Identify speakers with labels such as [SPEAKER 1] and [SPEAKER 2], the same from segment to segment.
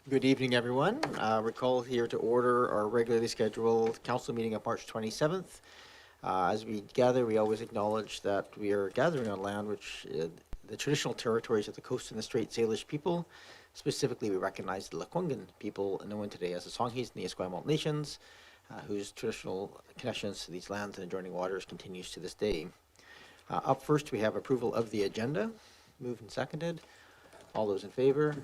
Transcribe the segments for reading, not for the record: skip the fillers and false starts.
[SPEAKER 1] Good evening, everyone. We're called here to order our regularly scheduled council meeting of March 27th. As we gather, we always acknowledge that we are gathering on land which the traditional territories of the Coast and the Straits Salish people. Specifically, we recognize the Lekwungen people known today as the Songhees and the Esquimalt nations, whose traditional connections to these lands and adjoining waters continues to this day. Up first, we have approval of the agenda. Moved and seconded. All those in favor?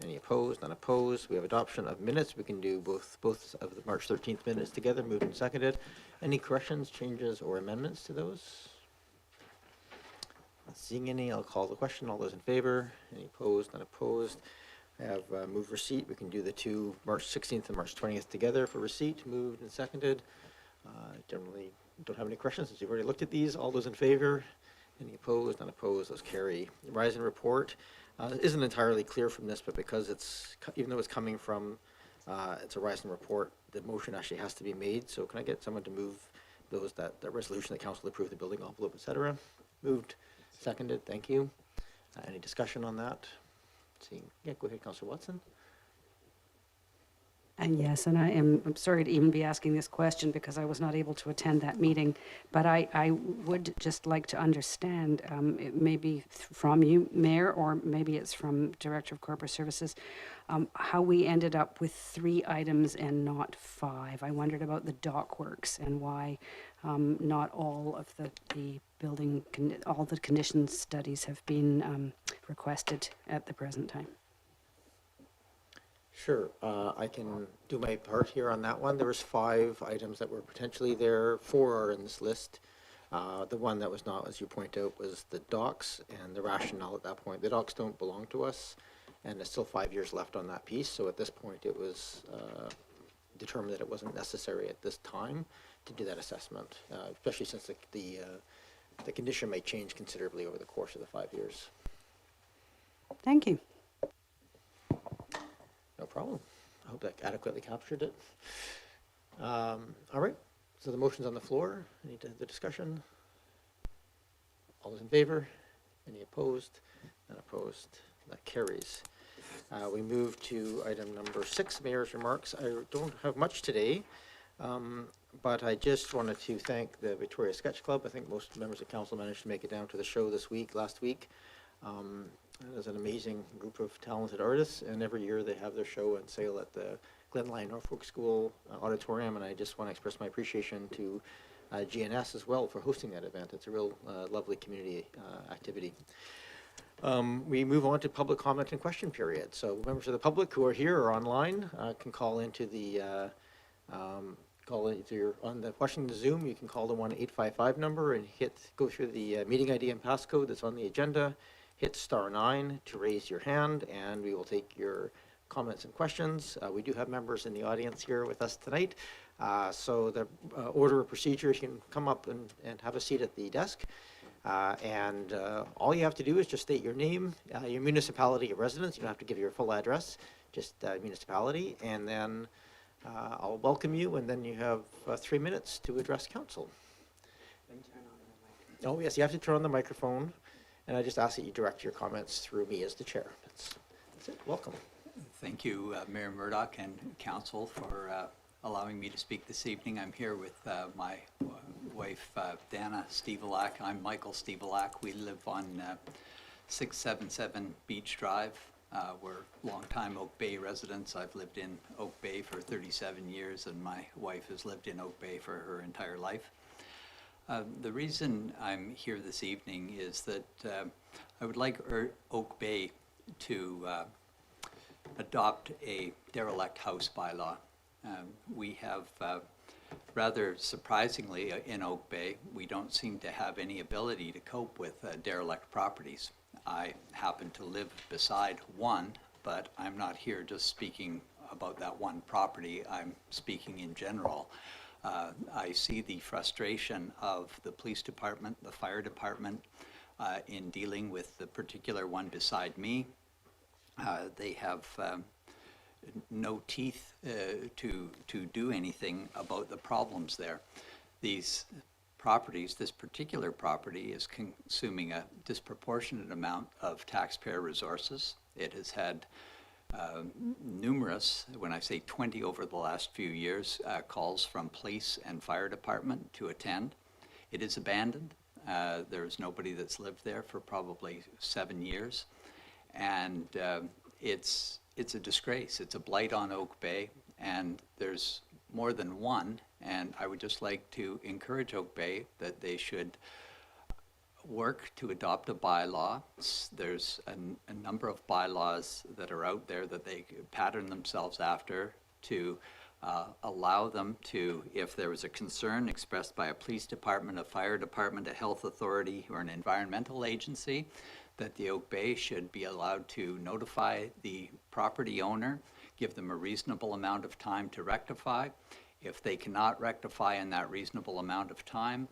[SPEAKER 1] Any opposed? None opposed. We have adoption of minutes. We can do both of the March 13th minutes together, moved and seconded. Any corrections, changes, or amendments to those? Not seeing any, I'll call the question. All those in favor? Any opposed? None opposed. I have moved receipt. We can do the two March 16th and March 20th together for receipt, moved and seconded. Generally don't have any questions since you've already looked at these. All those in favor? Any opposed? None opposed. Those carry. Rise and report. It isn't entirely clear from this, but because it's, even though it's coming from, it's a rise and report, the motion actually has to be made. So can I get someone to move those, that resolution, the council approved the building envelope, etc. Moved, seconded, thank you. Any discussion on that? Seeing, yeah, go ahead, Councillor Watson.
[SPEAKER 2] And yes, and I'm sorry to even be asking this question because I was not able to attend that meeting, but I would just like to understand, it may be from you, Mayor, or maybe it's from Director of Corporate Services, how we ended up with 3 items and not 5. I wondered about the dock works and why not all of the building, all the conditions studies have been requested at the present time.
[SPEAKER 1] Sure, I can do my part here on that one. There was 5 items that were potentially there. 4 are in this list. The one that was not, as you point out, was the docks, and the rationale at that point. The docks don't belong to us, and there's still 5 years left on that piece. So at this point, it was determined that it wasn't necessary at this time to do that assessment, especially since the condition may change considerably over the course of the 5 years.
[SPEAKER 2] Thank you.
[SPEAKER 1] No problem. I hope that adequately captured it. All right, so the motion's on the floor. Any the discussion? All those in favor? Any opposed? None opposed. That carries. We move to item number 6, Mayor's remarks. I don't have much today, but I just wanted to thank the Victoria Sketch Club. I think most members of council managed to make it down to the show last week. There's an amazing group of talented artists, and every year they have their show and sale at the Glenlyon Norfolk School auditorium, and I just want to express my appreciation to GNS as well for hosting that event. It's a real lovely community activity. We move on to public comment and question period. So members of the public who are here or online can call into the if you're on the watching the Zoom, you can call the 1-855 number and go through the meeting ID and passcode that's on the agenda. Hit *9 to raise your hand, and we will take your comments and questions. We do have members in the audience here with us tonight. So the order of procedure, you can come up and have a seat at the desk. And all you have to do is just state your name, your municipality of residence. You don't have to give your full address, just municipality. And then I'll welcome you, and then you have 3 minutes to address council. Oh, yes, you have to turn on the microphone. And I just ask that you direct your comments through me as the chair. That's it. Welcome.
[SPEAKER 3] Thank you, Mayor Murdoch and Council, for allowing me to speak this evening. I'm here with my wife, Dana Stevulak. I'm Michael Stevulak. We live on 677 Beach Drive. We're longtime Oak Bay residents. I've lived in Oak Bay for 37 years, and my wife has lived in Oak Bay for her entire life. The reason I'm here this evening is that I would like Oak Bay to adopt a derelict house bylaw. We have, rather surprisingly, in Oak Bay, we don't seem to have any ability to cope with derelict properties. I happen to live beside one, but I'm not here just speaking about that one property. I'm speaking in general. I see the frustration of the police department, the fire department, in dealing with the particular one beside me. They have no teeth to do anything about the problems there. These properties, this particular property is consuming a disproportionate amount of taxpayer resources. It has had numerous, when I say 20 over the last few years, calls from police and fire department to attend. It is abandoned. There's nobody that's lived there for probably 7 years. And it's a disgrace. It's a blight on Oak Bay, and there's more than one. And I would just like to encourage Oak Bay that they should work to adopt a bylaw. There's a number of bylaws that are out there that they pattern themselves after to allow them to, if there was a concern expressed by a police department, a fire department, a health authority, or an environmental agency, that the Oak Bay should be allowed to notify the property owner, give them a reasonable amount of time to rectify. If they cannot rectify in that reasonable amount of time,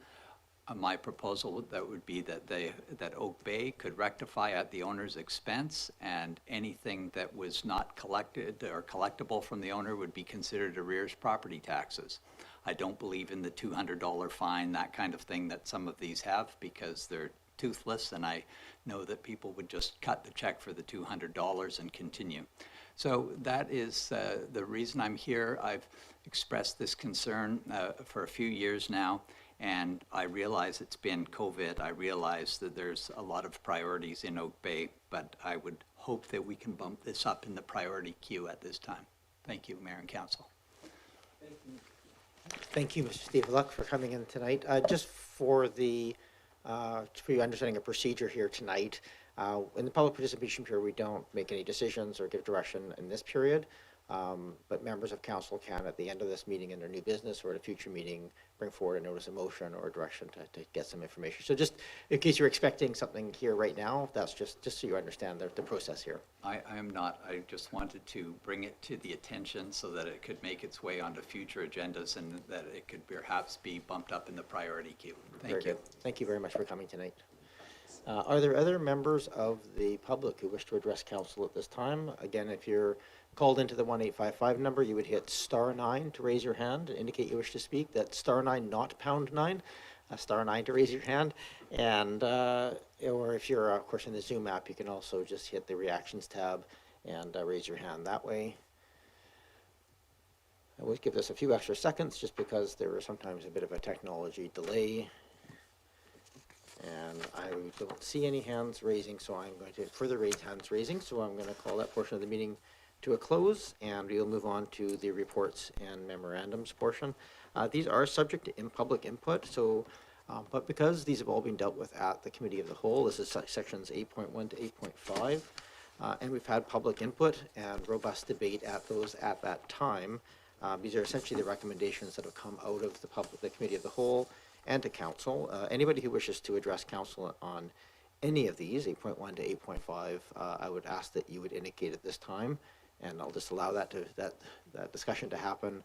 [SPEAKER 3] my proposal that would be that Oak Bay could rectify at the owner's expense, and anything that was not collected or collectible from the owner would be considered arrears property taxes. I don't believe in the $200 fine, that kind of thing that some of these have, because they're toothless, and I know that people would just cut the check for the $200 and continue. So that is the reason I'm here. I've expressed this concern for a few years now. And I realize it's been COVID. I realize that there's a lot of priorities in Oak Bay, but I would hope that we can bump this up in the priority queue at this time. Thank you, Mayor and Council.
[SPEAKER 1] Thank you, Mr. Stevulak, for coming in tonight. Just for your understanding of procedure here tonight, in the public participation period, we don't make any decisions or give direction in this period. But members of council can, at the end of this meeting in their new business or at a future meeting, bring forward a notice of motion or a direction to get some information. So just in case you're expecting something here right now, that's just so you understand the process here.
[SPEAKER 3] I am not. I just wanted to bring it to the attention so that it could make its way onto future agendas and that it could perhaps be bumped up in the priority queue. Thank you.
[SPEAKER 1] Very good. Thank you very much for coming tonight. Are there other members of the public who wish to address council at this time? Again, if you're called into the 1855 number, you would hit *9 to raise your hand and indicate you wish to speak. That's *9, not #9. *9 to raise your hand. And or if you're, of course, in the Zoom app, you can also just hit the reactions tab and raise your hand that way. I would give this a few extra seconds just because there is sometimes a bit of a technology delay. And I don't see any hands raising, so I'm going to further raise hands raising. So I'm going to call that portion of the meeting to a close, and we'll move on to the reports and memorandums portion. These are subject to public input, so but because these have all been dealt with at the Committee of the Whole, this is sections 8.1 to 8.5, and we've had public input and robust debate at that time. These are essentially the recommendations that have come out of the Committee of the Whole and to Council. Anybody who wishes to address Council on any of these, 8.1 to 8.5, I would ask that you would indicate at this time, and I'll just allow that discussion to happen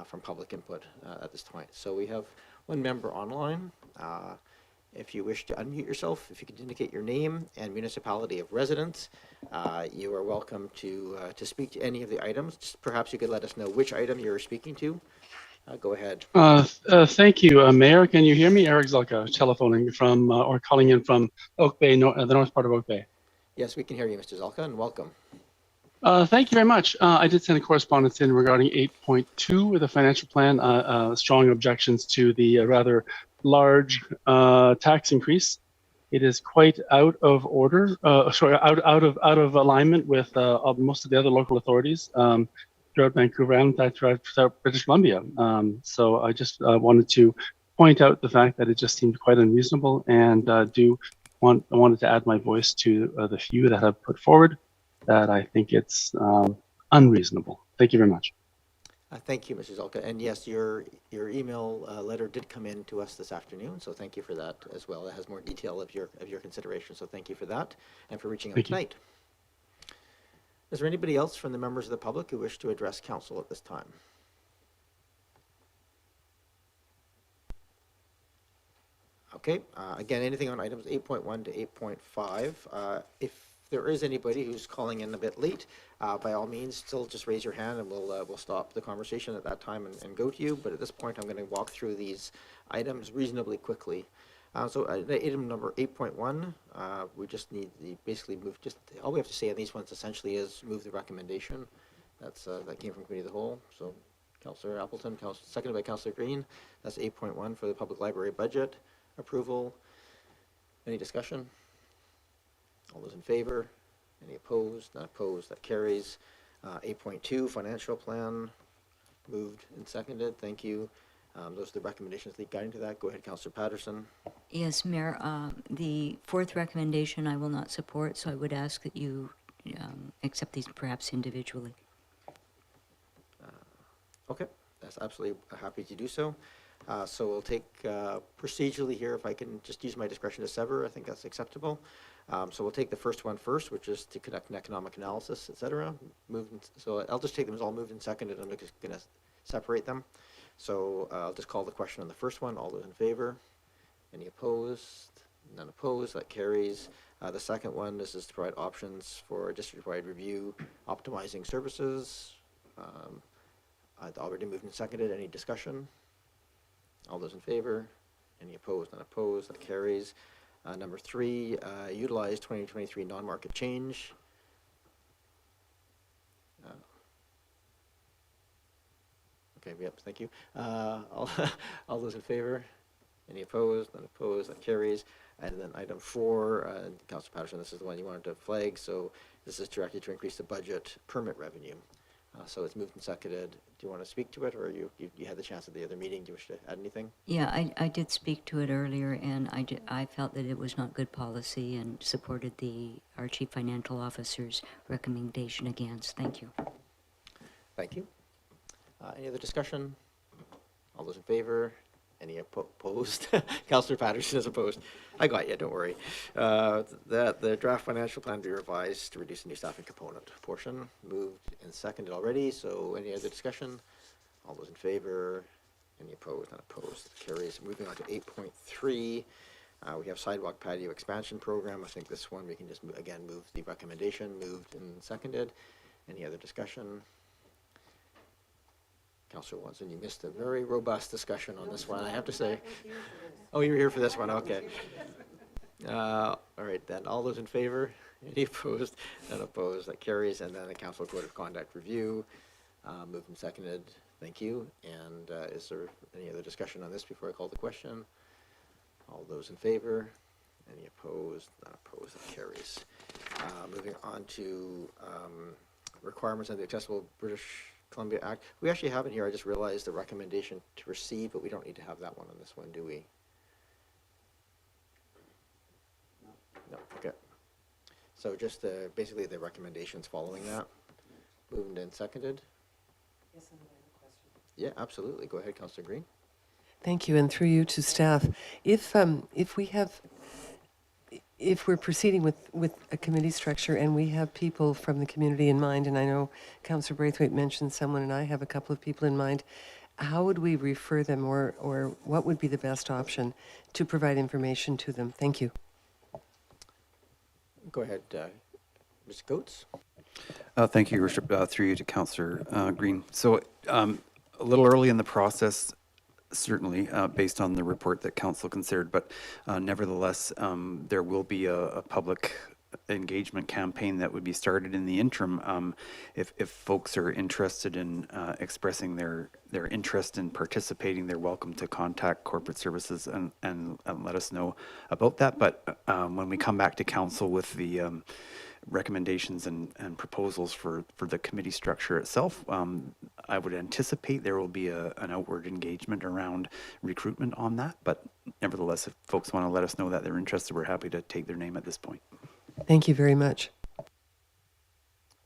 [SPEAKER 1] from public input at this point. So we have one member online. If you wish to unmute yourself, if you could indicate your name and municipality of residence, you are welcome to speak to any of the items. Just perhaps you could let us know which item you're speaking to. Go ahead.
[SPEAKER 4] Thank you, Mayor. Can you hear me? Eric Zhelka, telephoning from or calling in from Oak Bay, the north part of Oak Bay.
[SPEAKER 1] Yes, we can hear you, Mr. Zhelka, and welcome.
[SPEAKER 4] Thank you very much. I did send a correspondence in regarding 8.2 with a financial plan. Strong objections to the rather large tax increase. It is quite out of order. Out of alignment with most of the other local authorities throughout Vancouver and throughout British Columbia. So I just wanted to point out the fact that it just seemed quite unreasonable, and I wanted to add my voice to the few that have put forward that I think it's unreasonable. Thank you very much.
[SPEAKER 1] Thank you, Mrs. Zhelka. And yes, your email letter did come in to us this afternoon, so thank you for that as well. It has more detail of your consideration, so thank you for that and for reaching out tonight. Is there anybody else from the members of the public who wish to address council at this time? Okay, again, anything on items 8.1 to 8.5. If there is anybody who's calling in a bit late, by all means, still just raise your hand and we'll stop the conversation at that time and go to you. But at this point, I'm going to walk through these items reasonably quickly. Item number 8.1, we just need the, basically move, just, all we have to say on these ones essentially is move the recommendation. That came from committee of the whole. So Councillor Appleton, seconded by Councillor Green. That's 8.1 for the public library budget approval. Any discussion? All those in favor? Any opposed? Not opposed, that carries. 8.2, financial plan, moved and seconded, thank you. Those are the recommendations guiding to that. Go ahead, Councillor Patterson.
[SPEAKER 5] Yes, Mayor, the fourth recommendation I will not support, so I would ask that you accept these perhaps individually.
[SPEAKER 1] Okay, that's absolutely happy to do so. So we'll take procedurally here, if I can just use my discretion to sever, I think that's acceptable. So we'll take the first one first, which is to conduct an economic analysis, et cetera. So I'll just take them as all moved and seconded. I'm just going to separate them. So I'll just call the question on the first one. All those in favor? Any opposed? None opposed. That carries. The second one, this is to provide options for district-wide review, optimizing services. I'd already moved and seconded. Any discussion? All those in favor? Any opposed? None opposed. That carries. Number 3, utilize 2023 non-market change. Okay, yep, thank you. All those in favor? Any opposed? None opposed. That carries. And then item 4, Councillor Patterson, this is the one you wanted to flag. So this is directed to increase the budget permit revenue. So it's moved and seconded. Do you want to speak to it, or you had the chance at the other meeting? Do you wish to add anything?
[SPEAKER 5] Yeah, I did speak to it earlier, and I felt that it was not good policy and supported our Chief Financial Officer's recommendation against. Thank you.
[SPEAKER 1] Thank you. Any other discussion? All those in favor? Any opposed? Councillor Patterson is opposed. I got you, don't worry. That the draft financial plan be revised to reduce the new staffing component portion. Moved and seconded already, so any other discussion? All those in favor? Any opposed? Not opposed. Carries. Moving on to 8.3. We have sidewalk patio expansion program. I think this one we can just, again, move the recommendation. Moved and seconded. Any other discussion? Councillor Watson, you missed a very robust discussion on this one, I have to say. Oh, you were here for this one, okay. All right, then, all those in favor? Any opposed? None opposed, that carries. And then the Council Code of Conduct Review, moved and seconded, thank you. And is there any other discussion on this before I call the question? All those in favor? Any opposed? Not opposed, that carries. Moving on to requirements of the Accessible British Columbia Act. We actually have it here. I just realized the recommendation to receive, but we don't need to have that one on this one, do we? No. Okay. So just basically the recommendations following that. Moved and seconded.
[SPEAKER 2] Yes, and I have a question.
[SPEAKER 1] Yeah, absolutely. Go ahead, Councillor Green.
[SPEAKER 6] Thank you, and through you to staff. If we're proceeding with a committee structure and we have people from the community in mind, and I know Councillor Braithwaite mentioned someone and I have a couple of people in mind, how would we refer them, or what would be the best option to provide information to them? Thank you.
[SPEAKER 1] Go ahead, Mr. Coates.
[SPEAKER 7] Thank you, Your Worship. Through you to Councillor Green. So a little early in the process, certainly, based on the report that Council considered, but nevertheless, there will be a public engagement campaign that would be started in the interim. If folks are interested in expressing their interest in participating, they're welcome to contact corporate services and let us know about that. But when we come back to Council with the recommendations and proposals for the committee structure itself, I would anticipate there will be an outward engagement around recruitment on that. But nevertheless, if folks want to let us know that they're interested, we're happy to take their name at this point.
[SPEAKER 6] Thank you very much.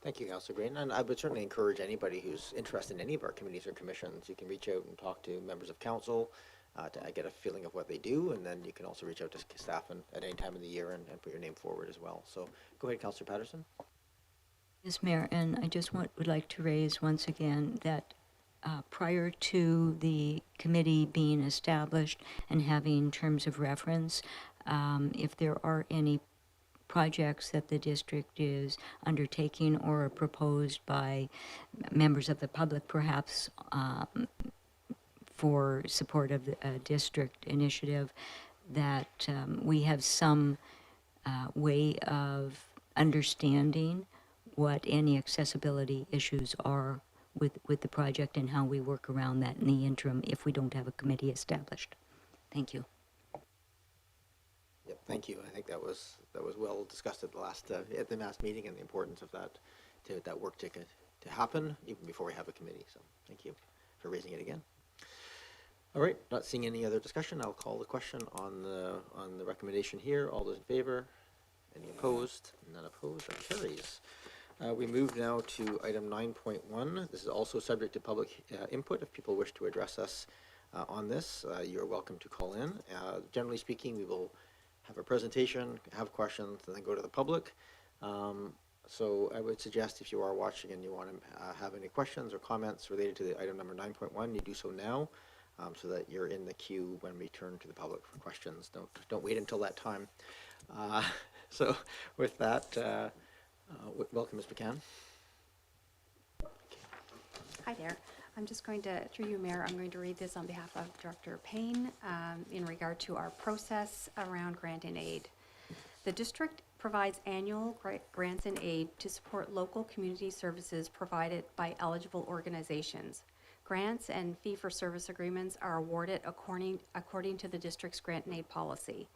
[SPEAKER 1] Thank you, Councillor Green. And I would certainly encourage anybody who's interested in any of our committees or commissions, you can reach out and talk to members of council to get a feeling of what they do, and then you can also reach out to staff at any time of the year and put your name forward as well. So go ahead, Councillor Patterson.
[SPEAKER 5] Yes, Mayor, and I just would like to raise once again that prior to the committee being established and having terms of reference, if there are any projects that the district is undertaking or are proposed by members of the public, perhaps for support of the district initiative, that we have some way of understanding what any accessibility issues are with the project and how we work around that in the interim if we don't have a committee established. Thank you.
[SPEAKER 1] Yep, thank you. I think that was well discussed at the last at the last meeting, and the importance of that work to happen even before we have a committee. So thank you for raising it again. All right, not seeing any other discussion, I'll call the question on the recommendation here. All those in favor? Any opposed? None opposed. That carries. We move now to item 9.1. This is also subject to public input. If people wish to address us on this, you're welcome to call in. Generally speaking, we will have a presentation, have questions, and then go to the public. So I would suggest if you are watching and you want to have any questions or comments related to the item number 9.1, you do so now, so that you're in the queue when we turn to the public for questions. Don't wait until that time. So with that, welcome, Ms. McCann.
[SPEAKER 8] Hi there. I'm just going to, through you, Mayor, I'm going to read this on behalf of Director Payne in regard to our process around grant and aid. The district provides annual grants and aid to support local community services provided by eligible organizations. Grants and fee-for-service agreements are awarded according to the district's grant and aid policy.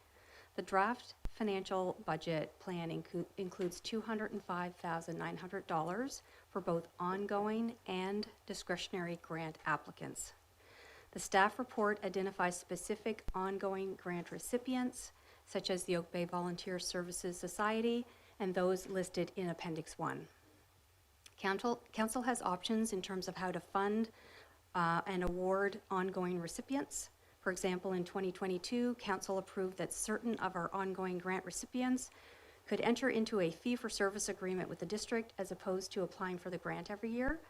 [SPEAKER 8] The draft financial budget plan includes $205,900 for both ongoing and discretionary grant applicants. The staff report identifies specific ongoing grant recipients, such as the Oak Bay Volunteer Services Society and those listed in Appendix 1. Council has options in terms of how to fund and award ongoing recipients. For example, in 2022, Council approved that certain of our ongoing grant recipients could enter into a fee-for-service agreement with the district as opposed to applying for the grant every year.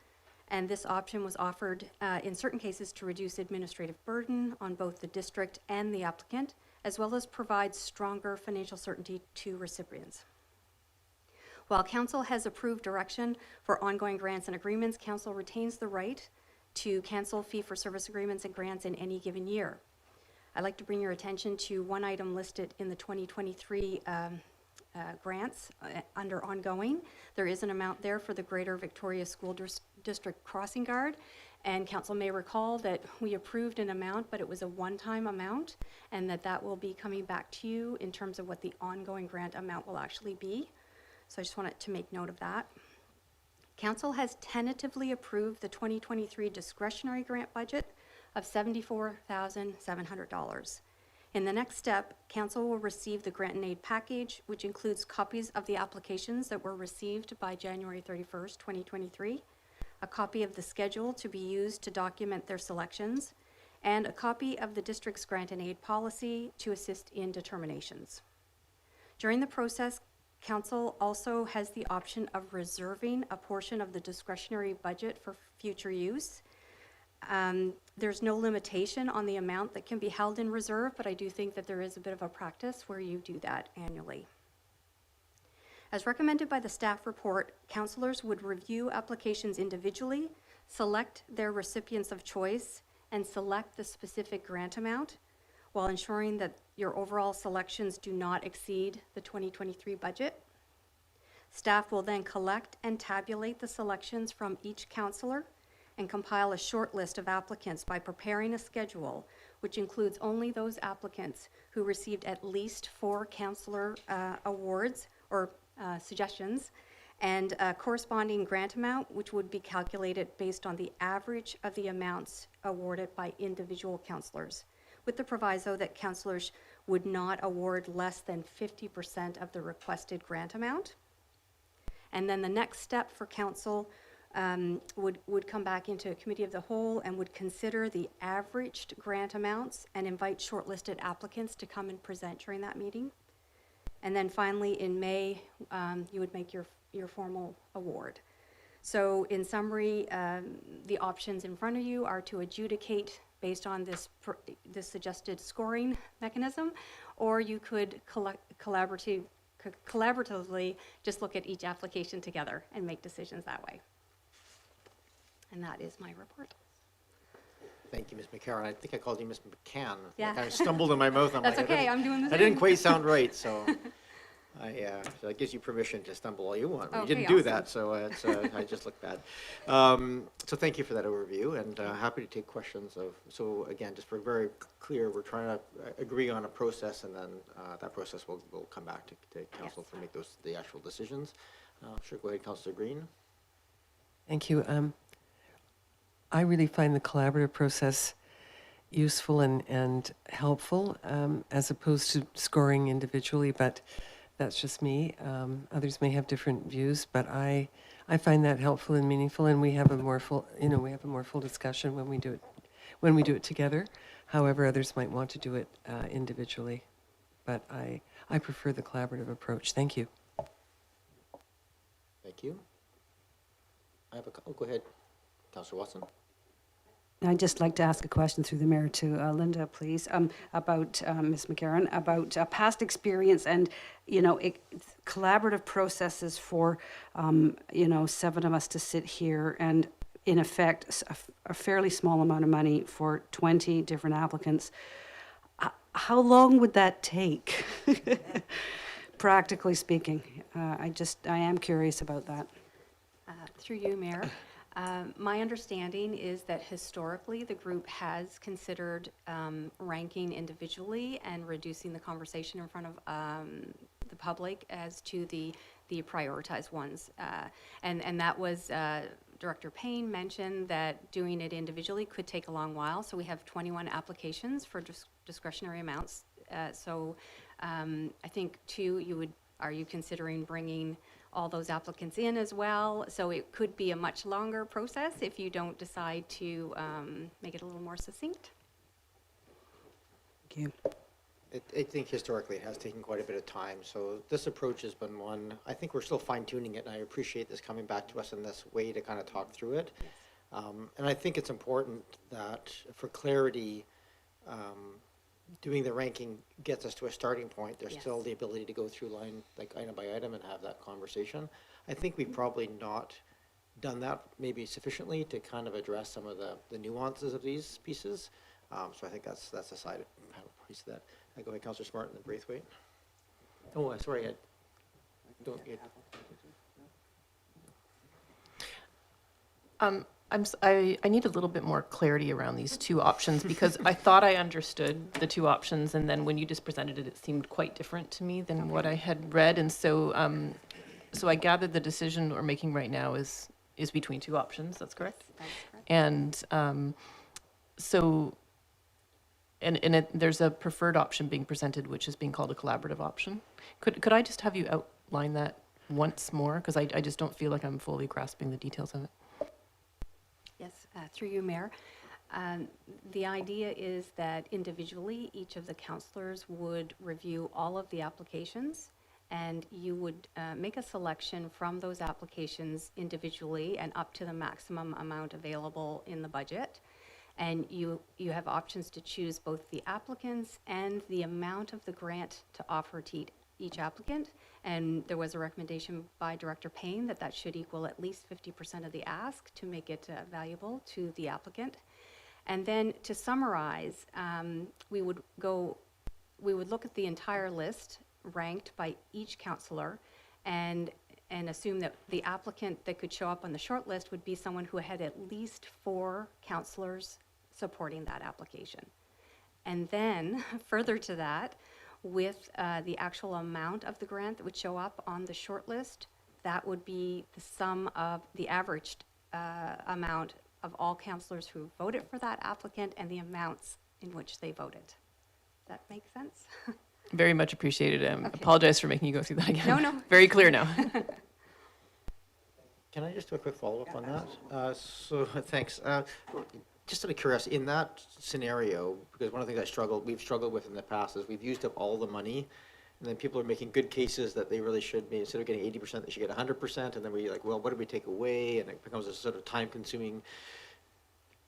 [SPEAKER 8] And this option was offered in certain cases to reduce administrative burden on both the district and the applicant, as well as provide stronger financial certainty to recipients. While Council has approved direction for ongoing grants and agreements, Council retains the right to cancel fee-for-service agreements and grants in any given year. I'd like to bring your attention to one item listed in the 2023 grants under ongoing. There is an amount there for the Greater Victoria School District Crossing Guard, and Council may recall that we approved an amount, but it was a one-time amount, and that will be coming back to you in terms of what the ongoing grant amount will actually be. So I just wanted to make note of that. Council has tentatively approved the 2023 discretionary grant budget of $74,700. In the next step, Council will receive the grant and aid package, which includes copies of the applications that were received by January 31st, 2023, a copy of the schedule to be used to document their selections, and a copy of the district's grant and aid policy to assist in determinations. During the process, Council also has the option of reserving a portion of the discretionary budget for future use. There's no limitation on the amount that can be held in reserve, but I do think that there is a bit of a practice where you do that annually. As recommended by the staff report, councillors would review applications individually, select their recipients of choice, and select the specific grant amount, while ensuring that your overall selections do not exceed the 2023 budget. Staff will then collect and tabulate the selections from each councillor and compile a short list of applicants by preparing a schedule, which includes only those applicants who received at least 4 councillor awards or suggestions, and a corresponding grant amount, which would be calculated based on the average of the amounts awarded by individual councillors, with the proviso that councillors would not award less than 50% of the requested grant amount. And then the next step for council would come back into a committee of the whole and would consider the averaged grant amounts and invite shortlisted applicants to come and present during that meeting. And then finally, in May, you would make your formal award. So in summary, the options in front of you are to adjudicate based on this suggested scoring mechanism, or you could collaboratively just look at each application together and make decisions that way. And that is my report.
[SPEAKER 1] Thank you, Ms. McCarron. I think I called you Ms. McCann.
[SPEAKER 8] Yeah.
[SPEAKER 1] I kind of stumbled in my mouth. I'm
[SPEAKER 8] That's
[SPEAKER 1] like,
[SPEAKER 8] okay, I'm doing the
[SPEAKER 1] I didn't
[SPEAKER 8] same.
[SPEAKER 1] quite sound right, so so that gives you permission to stumble all you want. You
[SPEAKER 8] Okay,
[SPEAKER 1] didn't do
[SPEAKER 8] awesome.
[SPEAKER 1] that, so I just look bad. So thank you for that overview, and happy to take questions of, so again, just for very clear, we're trying to agree on a process, and then that process will come back to council to make the actual decisions. Sure, go ahead, Councillor Green.
[SPEAKER 6] Thank you. I really find the collaborative process useful and helpful, as opposed to scoring individually, but that's just me. Others may have different views, but I find that helpful and meaningful, and we have a more full, we have a more full discussion when we do it together. However, others might want to do it individually, but I prefer the collaborative approach. Thank you.
[SPEAKER 1] Thank you. Go ahead, Councillor Watson.
[SPEAKER 2] I'd just like to ask a question through the mayor to Linda, please, about Ms. McCarron, about past experience and, collaborative processes for, 7 of us to sit here and, in effect, a fairly small amount of money for 20 different applicants. How long would that take, practically speaking? I am curious about that.
[SPEAKER 8] Through you, Mayor. My understanding is that historically, the group has considered ranking individually and reducing the conversation in front of the public as to the prioritized ones. And that was, Director Payne mentioned that doing it individually could take a long while. So we have 21 applications for discretionary amounts. So I think, too, are you considering bringing all those applicants in as well? So it could be a much longer process if you don't decide to make it a little more succinct.
[SPEAKER 2] Thank you.
[SPEAKER 1] I think historically it has taken quite a bit of time, so this approach has been one, I think we're still fine tuning it, and I appreciate this coming back to us in this way to kind of talk through it. And I think it's important that for clarity, doing the ranking gets us to a starting point. There's still the ability to go through line, like item by item, and have that conversation. I think we've probably not done that maybe sufficiently to kind of address some of the nuances of these pieces. So I think that's a side piece of that. Go ahead, Councillor Smart, and then Braithwaite. Oh, sorry,
[SPEAKER 9] I need a little bit more clarity around these two options because I thought I understood the two options, and then when you just presented it, it seemed quite different to me than what I had read, and so I gathered the decision we're making right now is between two options. That's correct.
[SPEAKER 8] That's correct.
[SPEAKER 9] And there's a preferred option being presented, which is being called a collaborative option. Could I just have you outline that once more, because I just don't feel like I'm fully grasping the details of it.
[SPEAKER 8] Yes, through you, Mayor. The idea is that individually, each of the councillors would review all of the applications, and you would make a selection from those applications individually and up to the maximum amount available in the budget. And you have options to choose both the applicants and the amount of the grant to offer to each applicant. And there was a recommendation by Director Payne that should equal at least 50% of the ask to make it valuable to the applicant. And then to summarize, we would look at the entire list ranked by each councillor and assume that the applicant that could show up on the short list would be someone who had at least 4 councillors supporting that application. And then further to that, with the actual amount of the grant that would show up on the short list, that would be the sum of the averaged amount of all councillors who voted for that applicant and the amounts in which they voted. Does that make sense?
[SPEAKER 9] Very much appreciated.
[SPEAKER 8] Okay.
[SPEAKER 9] Apologize for making you go through that again.
[SPEAKER 8] No.
[SPEAKER 9] Very clear now.
[SPEAKER 1] Can I just do a quick follow-up on that? So thanks. Just out of curiosity, in that scenario, because one of the things we've struggled with in the past is we've used up all the money, and then people are making good cases that they really should be, instead of getting 80%, they should get 100%, and then we're like, well, what do we take away? And it becomes a sort of time-consuming.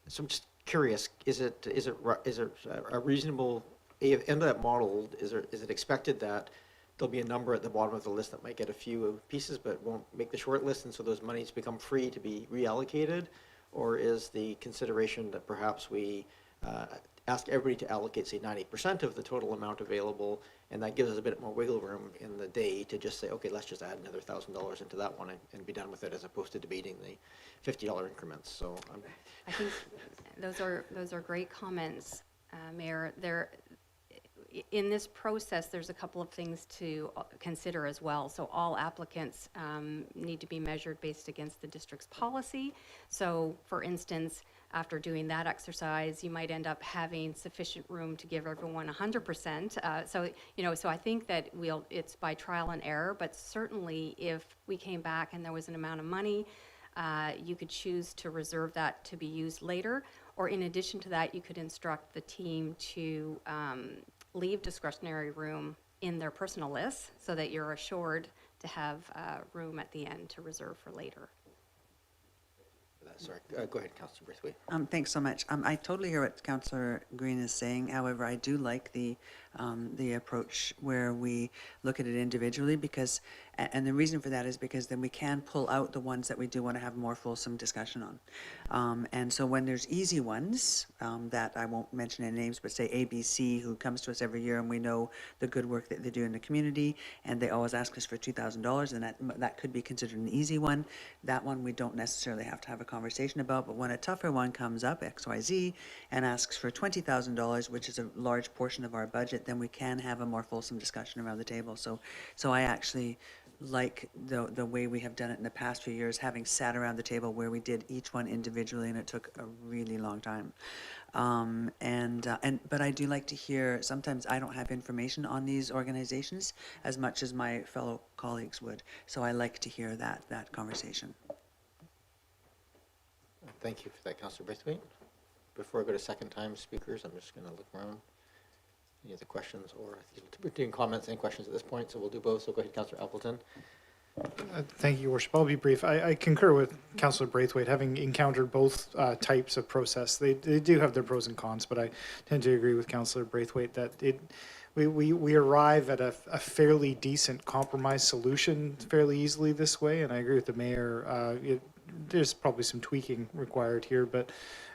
[SPEAKER 1] So I'm just curious, is it a reasonable end of that model? Is it expected that there'll be a number at the bottom of the list that might get a few pieces but won't make the short list, and so those monies become free to be reallocated? Or is the consideration that perhaps we ask everybody to allocate, say, 90% of the total amount available, and that gives us a bit more wiggle room in the day to just say, okay, let's just add another $1,000 into that one and be done with it, as opposed to debating the $50 increments. So
[SPEAKER 8] I think those are great comments, Mayor. In this process, there's a couple of things to consider as well. So all applicants need to be measured based against the district's policy. So for instance, after doing that exercise, you might end up having sufficient room to give everyone 100%. So I think that it's by trial and error, but certainly if we came back and there was an amount of money, you could choose to reserve that to be used later, or in addition to that, you could instruct the team to leave discretionary room in their personal lists so that you're assured to have room at the end to reserve for later.
[SPEAKER 1] sorry, go ahead, Councillor Braithwaite.
[SPEAKER 10] Thanks so much. I totally hear what Councillor Green is saying. However, I do like the approach where we look at it individually, because, and the reason for that is because then we can pull out the ones that we do want to have more fulsome discussion on. And so when there's easy ones, that I won't mention any names, but say ABC, who comes to us every year and we know the good work that they do in the community, and they always ask us for $2,000, and that could be considered an easy one. That one we don't necessarily have to have a conversation about, but when a tougher one comes up, XYZ, and asks for $20,000, which is a large portion of our budget, then we can have a more fulsome discussion around the table. So I actually like the way we have done it in the past few years, having sat around the table where we did each one individually, and it took a really long time. But I do like to hear, sometimes I don't have information on these organizations as much as my fellow colleagues would, so I like to hear that conversation.
[SPEAKER 1] Thank you for that, Councillor Braithwaite. Before I go to second-time speakers, I'm just going to look around. Any other questions, or we're doing comments and questions at this point, so we'll do both. So go ahead, Councillor Appleton.
[SPEAKER 11] Thank you, Your Worship. I'll be brief. I concur with Councillor Braithwaite, having encountered both types of process. They do have their pros and cons, but I tend to agree with Councillor Braithwaite that we arrive at a fairly decent compromise solution fairly easily this way, and I agree with the Mayor. There's probably some tweaking required here, but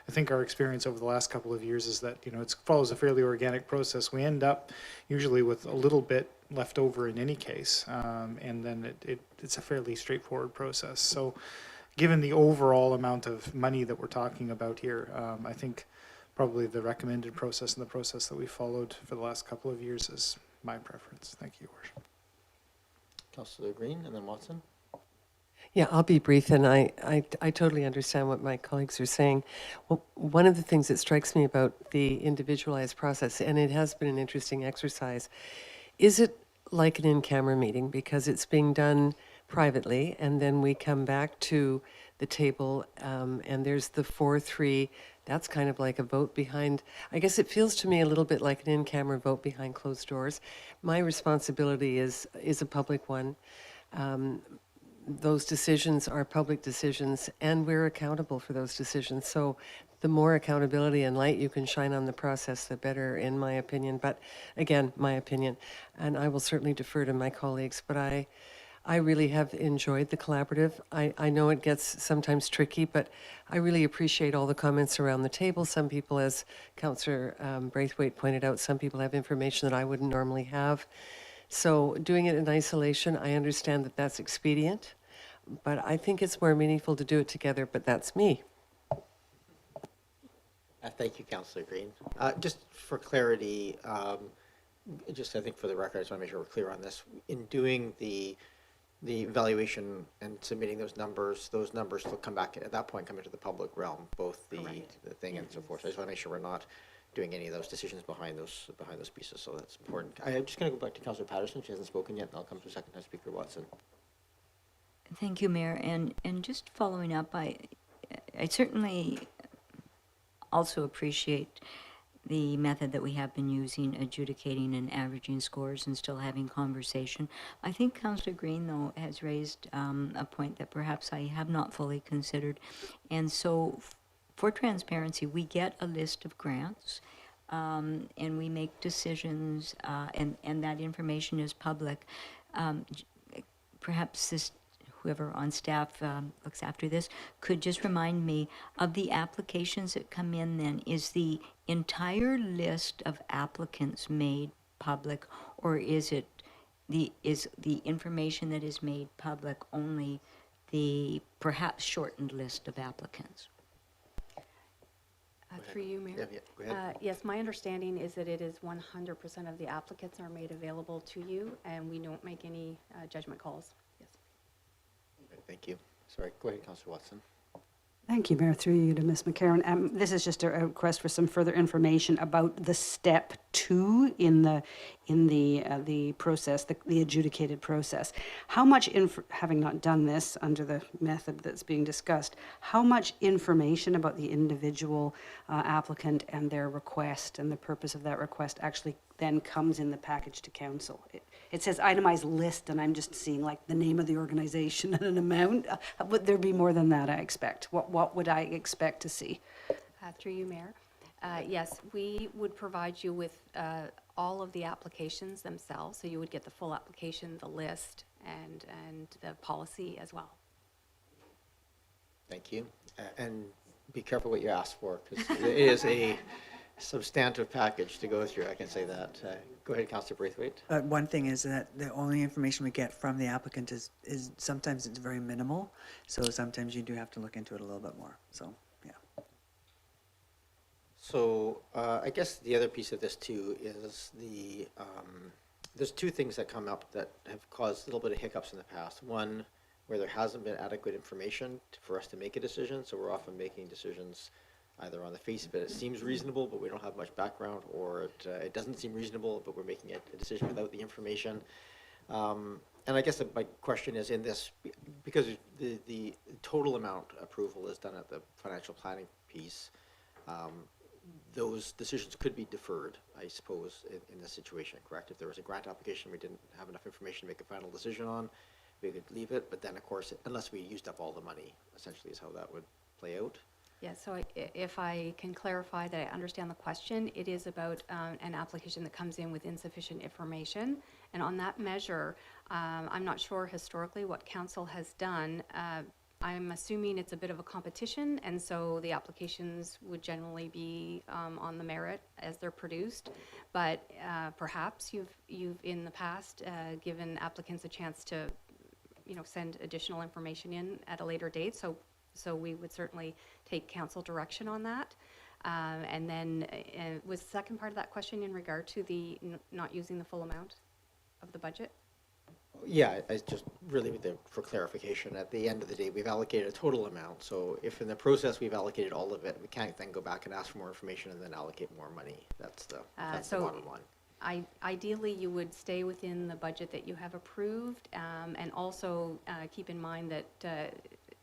[SPEAKER 11] I think our experience over the last couple of years is that, it follows a fairly organic process. We end up usually with a little bit left over in any case, and then it's a fairly straightforward process. So given the overall amount of money that we're talking about here, I think probably the recommended process and the process that we followed for the last couple of years is my preference. Thank you, Your Worship.
[SPEAKER 1] Councillor Green, and then Watson.
[SPEAKER 6] Yeah, I'll be brief, and I totally understand what my colleagues are saying. Well, one of the things that strikes me about the individualized process, and it has been an interesting exercise, is it like an in-camera meeting because it's being done privately, and then we come back to the table, and there's the 4-3. That's kind of like a vote behind, I guess it feels to me a little bit like an in-camera vote behind closed doors. My responsibility is a public one. Those decisions are public decisions, and we're accountable for those decisions. So the more accountability and light you can shine on the process, the better, in my opinion. But again, my opinion, and I will certainly defer to my colleagues, but I really have enjoyed the collaborative. I know it gets sometimes tricky, but I really appreciate all the comments around the table. Some people, as Councillor Braithwaite pointed out, some people have information that I wouldn't normally have. So doing it in isolation, I understand that that's expedient, but I think it's more meaningful to do it together, but that's me.
[SPEAKER 1] Thank you, Councillor Green. Just for clarity, just I think for the record, I just want to make sure we're clear on this. In doing the evaluation and submitting those numbers will come back at that point, come into the public realm, both the thing and so forth. So I just want to make sure we're not doing any of those decisions behind those pieces. So that's important. I'm just going to go back to Councillor Patterson. She hasn't spoken yet, and I'll come to second-time Speaker Watson.
[SPEAKER 5] Thank you, Mayor. And just following up, I certainly also appreciate the method that we have been using, adjudicating and averaging scores and still having conversation. I think Councillor Green, though, has raised a point that perhaps I have not fully considered. And so for transparency, we get a list of grants and we make decisions and that information is public. Perhaps whoever on staff looks after this, could just remind me of the applications that come in then. Is the entire list of applicants made public, or is the information that is made public only the perhaps shortened list of applicants?
[SPEAKER 8] Through you, Mayor.
[SPEAKER 1] Yeah, go ahead.
[SPEAKER 8] Yes, my understanding is that it is 100% of the applicants are made available to you, and we don't make any judgment calls. Yes.
[SPEAKER 1] Thank you. Sorry, go ahead, Councillor Watson.
[SPEAKER 2] Thank you, Mayor. Through you to Ms. McCarron. This is just a request for some further information about the step 2 in the process, the adjudicated process. How much, having not done this under the method that's being discussed, how much information about the individual applicant and their request and the purpose of that request actually then comes in the package to council? It says itemized list, and I'm just seeing like the name of the organization and an amount. Would there be more than that, I expect? What would I expect to see?
[SPEAKER 8] Through you, Mayor. Yes, we would provide you with all of the applications themselves, so you would get the full application, the list, and the policy as well.
[SPEAKER 1] Thank you. And be careful what you ask for, because it is a substantive package to go through, I can say that. Go ahead, Councillor Braithwaite.
[SPEAKER 10] One thing is that the only information we get from the applicant is sometimes it's very minimal, so sometimes you do have to look into it a little bit more, so, yeah.
[SPEAKER 1] So I guess the other piece of this too is there's two things that come up that have caused a little bit of hiccups in the past. One, where there hasn't been adequate information for us to make a decision, so we're often making decisions either on the face of it, it seems reasonable, but we don't have much background, or it doesn't seem reasonable, but we're making a decision without the information. And I guess my question is in this, because the total amount approval is done at the financial planning piece, those decisions could be deferred, I suppose, in this situation, correct? If there was a grant application we didn't have enough information to make a final decision on, we could leave it, but then of course, unless we used up all the money, essentially is how that would play out.
[SPEAKER 8] Yeah, so if I can clarify that I understand the question, it is about an application that comes in with insufficient information. And on that measure, I'm not sure historically what council has done. I'm assuming it's a bit of a competition, and so the applications would generally be on the merit as they're produced. But perhaps you've in the past given applicants a chance to, send additional information in at a later date. So we would certainly take council direction on that. And then was the second part of that question in regard to the not using the full amount of the budget?
[SPEAKER 1] Yeah, I just really for clarification, at the end of the day, we've allocated a total amount. So if in the process we've allocated all of it, we can't then go back and ask for more information and then allocate more money. That's the bottom line.
[SPEAKER 8] Ideally, you would stay within the budget that you have approved, and also keep in mind that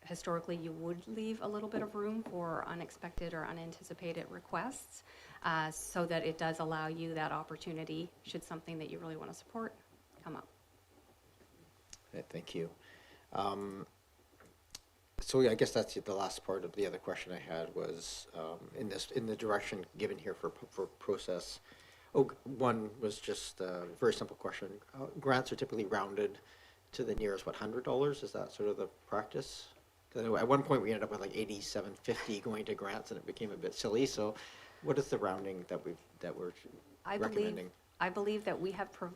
[SPEAKER 8] historically you would leave a little bit of room for unexpected or unanticipated requests, so that it does allow you that opportunity should something that you really want to support come up.
[SPEAKER 1] Okay, thank you. So yeah, I guess that's the last part of the other question I had was in the direction given here for process. One was just a very simple question. Grants are typically rounded to the nearest, $100? Is that sort of the practice? At one point we ended up with like $87.50 going to grants, and it became a bit silly. So, what is the rounding that we're recommending?
[SPEAKER 8] I believe that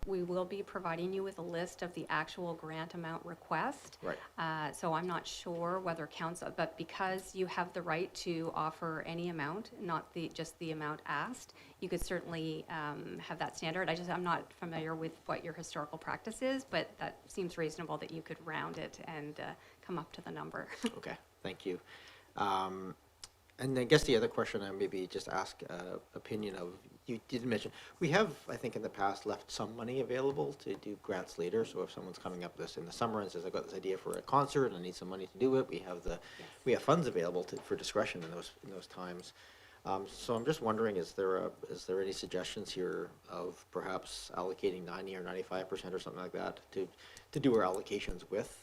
[SPEAKER 8] we will be providing you with a list of the actual grant amount request.
[SPEAKER 1] Right.
[SPEAKER 8] So I'm not sure whether council, but because you have the right to offer any amount, not just the amount asked, you could certainly have that standard. I'm not familiar with what your historical practice is, but that seems reasonable that you could round it and come up to the number.
[SPEAKER 1] Okay, thank you. And I guess the other question I maybe just ask opinion of, you did mention, we have, I think in the past, left some money available to do grants later. So if someone's coming up in the summer and says, I've got this idea for a concert and I need some money to do it, we have funds available for discretion in those times. So I'm just wondering, is there any suggestions here of perhaps allocating 90 or 95% or something like that to do our allocations with?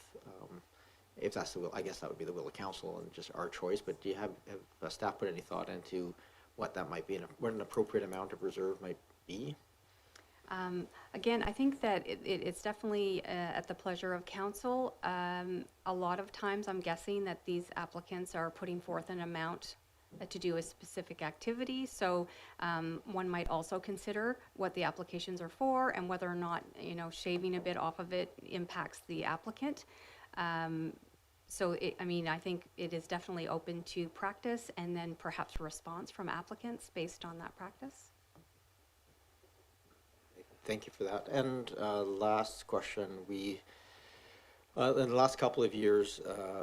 [SPEAKER 1] If that's the will, I guess that would be the will of council and just our choice. But do you have staff put any thought into what that might be, and what an appropriate amount of reserve might be?
[SPEAKER 8] Again, I think that it's definitely at the pleasure of council. A lot of times, I'm guessing that these applicants are putting forth an amount to do a specific activity. So one might also consider what the applications are for and whether or not, you know, shaving a bit off of it impacts the applicant. So, I mean, I think it is definitely open to practice and then perhaps response from applicants based on that practice.
[SPEAKER 1] Thank you for that. And last question, in the last couple of years,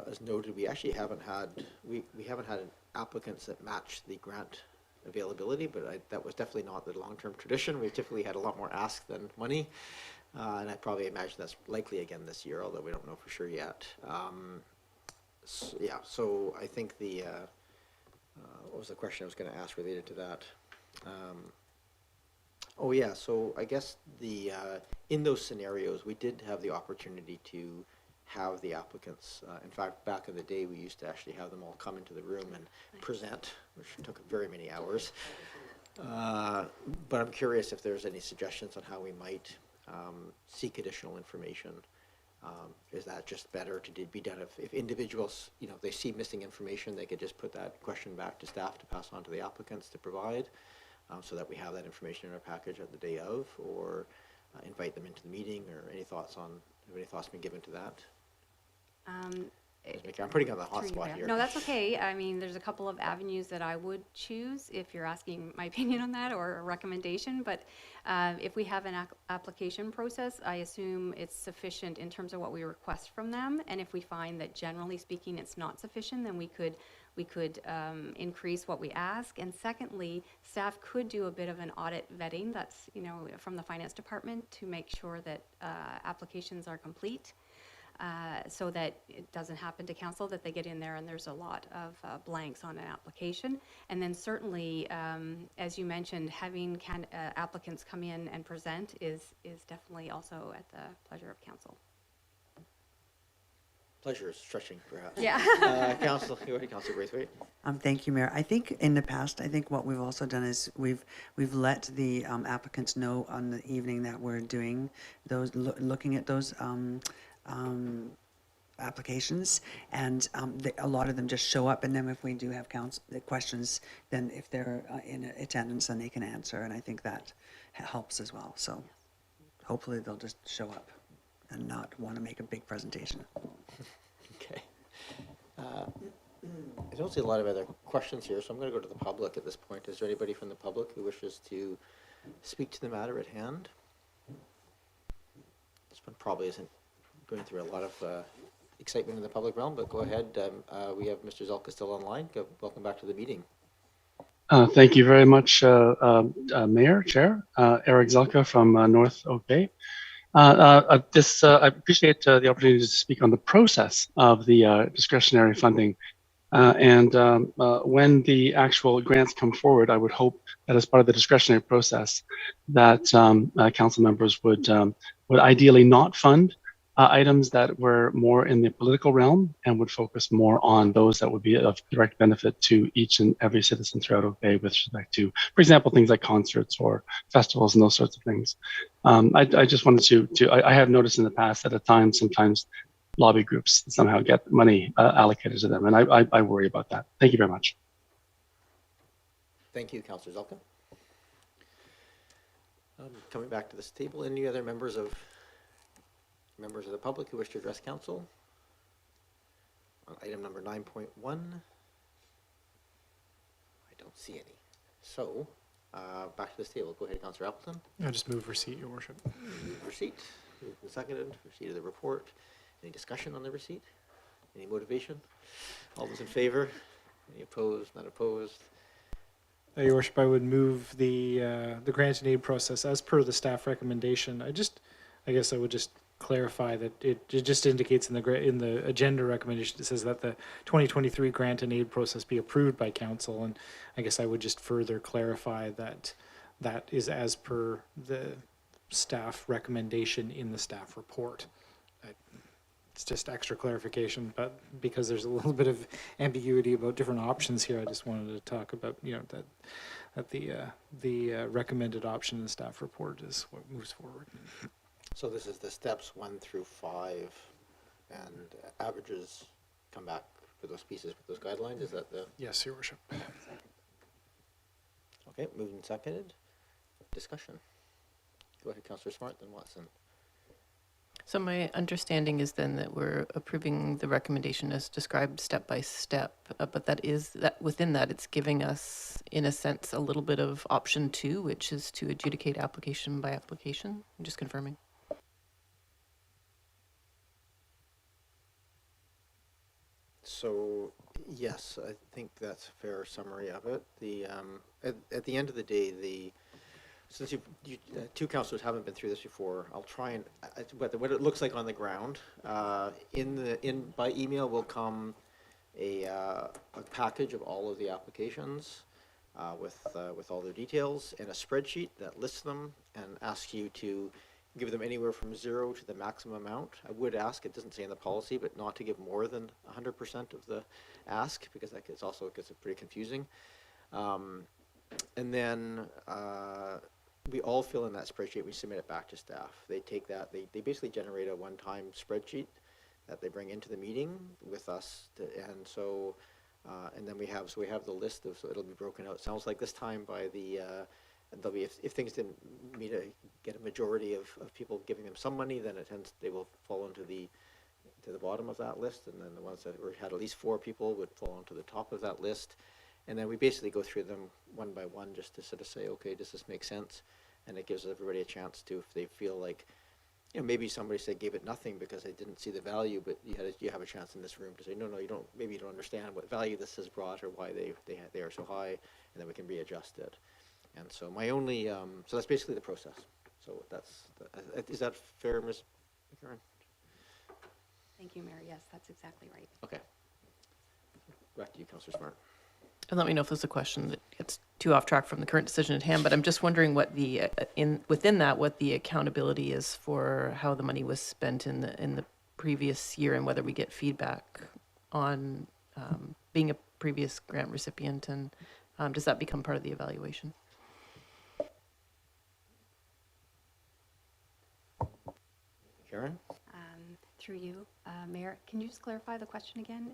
[SPEAKER 1] as noted, we actually haven't had, we haven't had applicants that match the grant availability, but that was definitely not the long-term tradition. We've typically had a lot more ask than money. And I probably imagine that's likely again this year, although we don't know for sure yet. Yeah, so I think what was the question I was going to ask related to that? Oh yeah, so I guess in those scenarios, we did have the opportunity to have the applicants. In fact, back in the day, we used to actually have them all come into the room and present, which took very many hours. But I'm curious if there's any suggestions on how we might seek additional information. Is that just better to be done if individuals, you know, they see missing information, they could just put that question back to staff to pass on to the applicants to provide, so that we have that information in our package at the day of, or invite them into the meeting, or any thoughts been given to that? I'm putting you on the hot spot here.
[SPEAKER 8] No, that's okay. I mean, there's a couple of avenues that I would choose if you're asking my opinion on that or a recommendation. But if we have an application process, I assume it's sufficient in terms of what we request from them. And if we find that generally speaking it's not sufficient, then we could increase what we ask. And secondly, staff could do a bit of an audit vetting, that's, you know, from the finance department, to make sure that applications are complete. So that it doesn't happen to council that they get in there and there's a lot of blanks on an application. And then certainly, as you mentioned, having applicants come in and present is definitely also at the pleasure of council.
[SPEAKER 1] Pleasure is stretching, perhaps.
[SPEAKER 8] Yeah.
[SPEAKER 1] Council Braithwaite.
[SPEAKER 10] Thank you, Mayor. I think in the past, I think what we've also done is we've let the applicants know on the evening that we're doing those, looking at those applications, and a lot of them just show up, and then if we do have the questions, then if they're in attendance, then they can answer, and I think that helps as well. So hopefully they'll just show up and not want to make a big presentation.
[SPEAKER 1] Okay. I don't see a lot of other questions here, so I'm going to go to the public at this point. Is there anybody from the public who wishes to speak to the matter at hand? This one probably isn't going through a lot of excitement in the public realm, but go ahead. We have Mr. Zhelka still online. Welcome back to the meeting.
[SPEAKER 4] Thank you very much, Mayor, Chair, Eric Zhelka from North Oak Bay. I appreciate the opportunity to speak on the process of the discretionary funding. When the actual grants come forward, I would hope that as part of the discretionary process that council members would ideally not fund items that were more in the political realm and would focus more on those that would be of direct benefit to each and every citizen throughout Oak Bay with respect to, for example, things like concerts or festivals and those sorts of things. I just wanted I have noticed in the past that at times, sometimes lobby groups somehow get money allocated to them, and I worry about that. Thank you very much.
[SPEAKER 1] Thank you, Councillor Zhelka. Coming back to this table, any other members of the public who wish to address council on item number 9.1? I don't see any. So, back to this table. Go ahead, Councillor Appleton.
[SPEAKER 11] I just move receipt, Your Worship.
[SPEAKER 1] Receipt. Moved and seconded. Receipt of the report. Any discussion on the receipt? Any motivation? All those in favor? Any opposed? Not opposed?
[SPEAKER 11] Your Worship, I would move the grant and aid process as per the staff recommendation. I guess I would just clarify that it just indicates in the agenda recommendation, it says that the 2023 grant and aid process be approved by council, and I guess I would just further clarify that that is as per the staff recommendation in the staff report. it's just extra clarification, but because there's a little bit of ambiguity about different options here, I just wanted to talk about, that the recommended option in the staff report is what moves forward.
[SPEAKER 1] So this is the steps 1 through 5, and averages come back for those pieces with those guidelines. Is that the?
[SPEAKER 11] Yes, Your Worship.
[SPEAKER 1] Okay, moved and seconded. Discussion. Go ahead, Councillor Smart, then Watson.
[SPEAKER 9] So my understanding is then that we're approving the recommendation as described step by step, but that within that it's giving us, in a sense, a little bit of option 2, which is to adjudicate application by application. I'm just confirming.
[SPEAKER 1] So, yes, I think that's a fair summary of it. The at the end of the day, since two councillors haven't been through this before, I'll try and what it looks like on the ground. By email will come a package of all of the applications with all their details and a spreadsheet that lists them and asks you to give them anywhere from 0 to the maximum amount. I would ask, it doesn't say in the policy, but not to give more than 100% of the ask, because that gets pretty confusing. And then we all fill in that spreadsheet. We submit it back to staff. They take that. They basically generate a one-time spreadsheet that they bring into the meeting with us. And then we have the list of, so it'll be broken out. It sounds like this time by the there'll be, if things didn't get a majority of people giving them some money, then they will fall into the bottom of that list, and then the ones that had at least 4 people would fall onto the top of that list. And then we basically go through them one by one just to sort of say, okay, does this make sense? And it gives everybody a chance to, if they feel like, maybe somebody gave it nothing because they didn't see the value, but you have a chance in this room to say, no, you don't, maybe you don't understand what value this has brought or why they are so high, and then we can readjust it. And so my only, so that's basically the process. So is that fair, Ms. McCarran?
[SPEAKER 8] Thank you, Mayor. Yes, that's exactly right.
[SPEAKER 1] Okay. Back to you, Councillor Smart.
[SPEAKER 9] And let me know if there's a question that gets too off track from the current decision at hand, but I'm just wondering what within that, what the accountability is for how the money was spent in the previous year, and whether we get feedback on being a previous grant recipient, and does that become part of the evaluation?
[SPEAKER 1] Karen?
[SPEAKER 8] Through you, Mayor, can you just clarify the question again?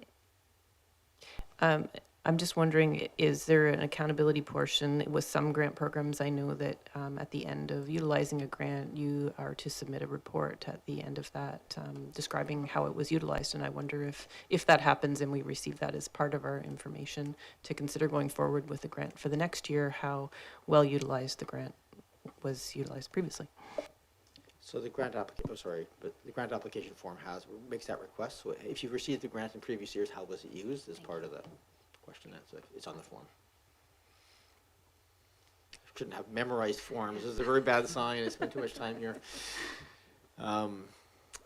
[SPEAKER 9] I'm just wondering, is there an accountability portion with some grant programs? I know that at the end of utilizing a grant, you are to submit a report at the end of that describing how it was utilized. And I wonder if that happens and we receive that as part of our information to consider going forward with the grant for the next year, how well utilized the grant was utilized previously.
[SPEAKER 1] So the grant application form makes that request. So if you've received the grant in previous years, how was it used is part of the question. It's on the form. Shouldn't have memorized forms. This is a very bad sign. I spent too much time here.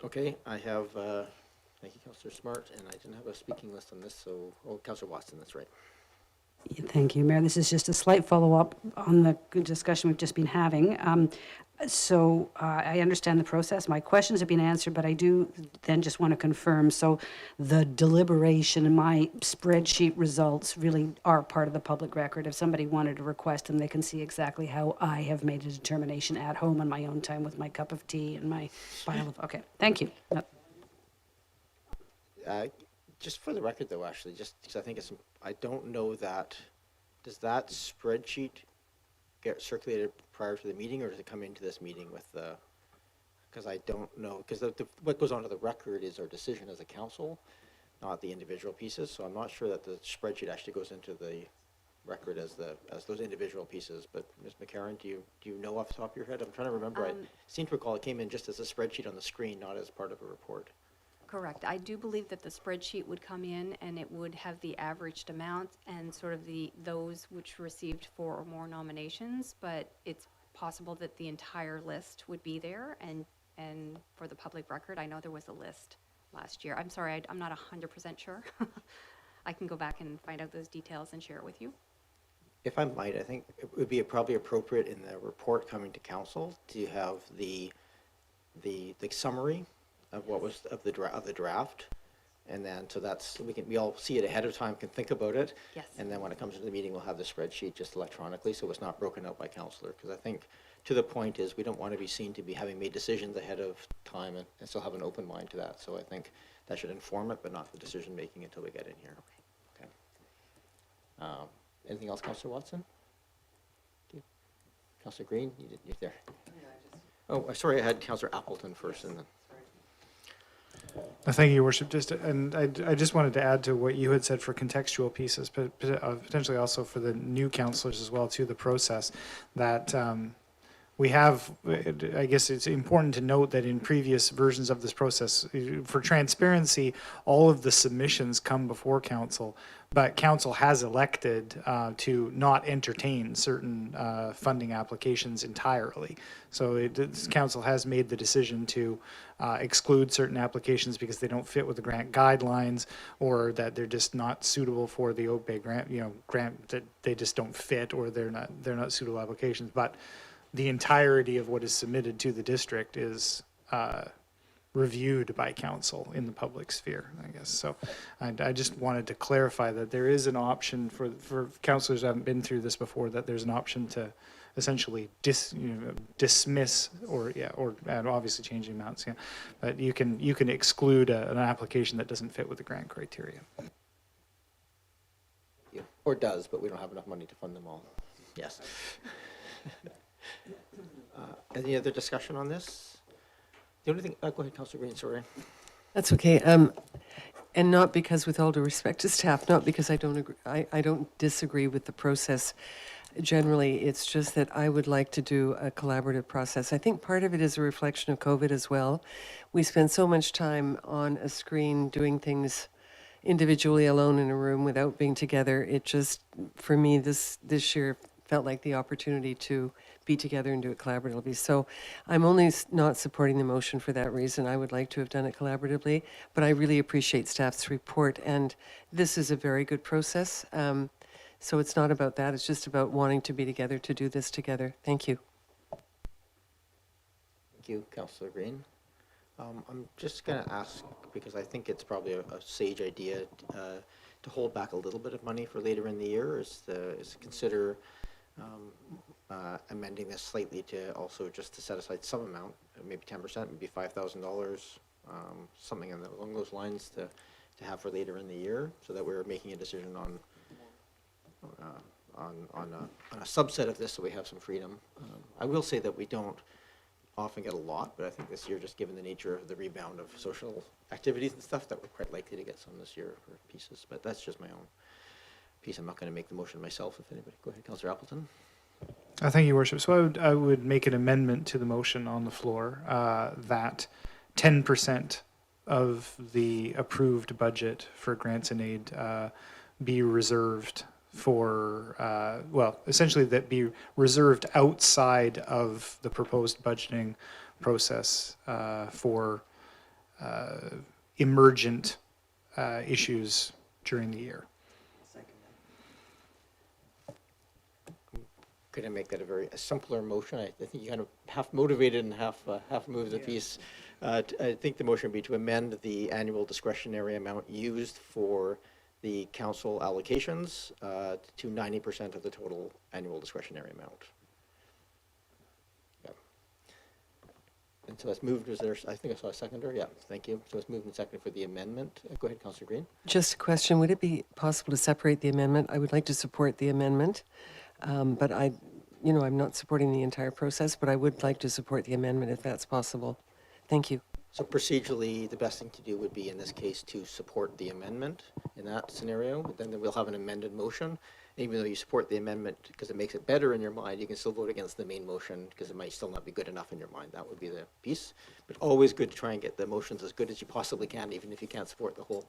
[SPEAKER 1] Okay, I have, thank you, Councillor Smart, and I didn't have a speaking list on this, so, Councillor Watson, that's right.
[SPEAKER 2] Thank you, Mayor. This is just a slight follow-up on the good discussion we've just been having. I understand the process. My questions have been answered, but I do then just want to confirm. So the deliberation and my spreadsheet results really are part of the public record. If somebody wanted to request them, they can see exactly how I have made a determination at home on my own time with my cup of tea and my pile of, okay, thank you.
[SPEAKER 1] Just for the record, though, actually, just because I think I don't know does that spreadsheet get circulated prior to the meeting, or does it come into this meeting with because I don't know, because what goes onto the record is our decision as a council, not the individual pieces, so I'm not sure that the spreadsheet actually goes into the record as those individual pieces. But Ms. McCarran, do you know off the top of your head? I'm trying to remember. I seem to recall it came in just as a spreadsheet on the screen, not as part of a report.
[SPEAKER 8] Correct. I do believe that the spreadsheet would come in and it would have the averaged amount and sort of those which received 4 or more nominations, but it's possible that the entire list would be there, and for the public record, I know there was a list last year. I'm sorry, I'm not 100% sure. I can go back and find out those details and share it with you.
[SPEAKER 1] If I might, I think it would be probably appropriate in the report coming to council to have the summary of what was, of the draft. And then, so that's, we all see it ahead of time, can think about it.
[SPEAKER 8] Yes.
[SPEAKER 1] And then when it comes to the meeting, we'll have the spreadsheet just electronically, so it's not broken out by counselor. Because I think, to the point is, we don't want to be seen to be having made decisions ahead of time and still have an open mind to that. So I think that should inform it, but not the decision-making until we get in here. Okay. Anything else, Councillor Watson? Councillor Green, you're there. Oh, sorry, I had Councillor Appleton first, and then.
[SPEAKER 11] Thank you, Your Worship. I just wanted to add to what you had said for contextual pieces, but potentially also for the new councillors as well, to the process, that we have, I guess it's important to note that in previous versions of this process, for transparency, all of the submissions come before council, but council has elected to not entertain certain funding applications entirely. So council has made the decision to exclude certain applications because they don't fit with the grant guidelines, or that they're just not suitable for the Oak Bay grant, grant that they just don't fit, or they're not suitable applications. But the entirety of what is submitted to the district is reviewed by council in the public sphere, I guess. So I just wanted to clarify that there is an option for councillors who haven't been through this before, that there's an option to essentially dismiss or and obviously changing amounts. Yeah, but you can exclude an application that doesn't fit with the grant criteria.
[SPEAKER 1] Yeah, or does, but we don't have enough money to fund them all. Yes. Any other discussion on this? The only thing, go ahead, Councillor Green, sorry.
[SPEAKER 6] That's okay. And not because, with all due respect to staff, not because I don't agree, I don't disagree with the process generally. It's just that I would like to do a collaborative process. I think part of it is a reflection of COVID as well. We spend so much time on a screen doing things individually alone in a room without being together. It just, for me, this year felt like the opportunity to be together and do it collaboratively. So I'm only not supporting the motion for that reason. I would like to have done it collaboratively, but I really appreciate staff's report, and this is a very good process. So it's not about that. It's just about wanting to be together to do this together. Thank you.
[SPEAKER 1] Thank you, Councillor Green. I'm just going to ask, because I think it's probably a sage idea to hold back a little bit of money for later in the year, is to consider amending this slightly to also just to set aside some amount, maybe 10%, maybe $5,000, something along those lines to have for later in the year, so that we're making a decision on a subset of this, so we have some freedom. I will say that we don't often get a lot, but I think this year, just given the nature of the rebound of social activities and stuff, that we're quite likely to get some this year for pieces. But that's just my own piece. I'm not going to make the motion myself. If anybody, go ahead, Councillor Appleton.
[SPEAKER 11] Thank you, Worship. So I would make an amendment to the motion on the floor that 10% of the approved budget for grants and aid be reserved for, well, essentially that be reserved outside of the proposed budgeting process for emergent issues during the year.
[SPEAKER 1] Going to make that a simpler motion. I think you kind of half motivated and half moved the piece. I think the motion would be to amend the annual discretionary amount used for the council allocations to 90% of the total annual discretionary amount. Yeah. And so it's moved. Was there? I think I saw a seconder. Yeah. Thank you. So it's moved and seconded for the amendment. Go ahead, Councillor Green.
[SPEAKER 6] Just a question. Would it be possible to separate the amendment? I would like to support the amendment. But I'm not supporting the entire process, but I would like to support the amendment if that's possible. Thank you.
[SPEAKER 1] So procedurally, the best thing to do would be, in this case, to support the amendment in that scenario. But then we'll have an amended motion. Even though you support the amendment because it makes it better in your mind, you can still vote against the main motion because it might still not be good enough in your mind. That would be the piece. But always good to try and get the motions as good as you possibly can, even if you can't support the whole.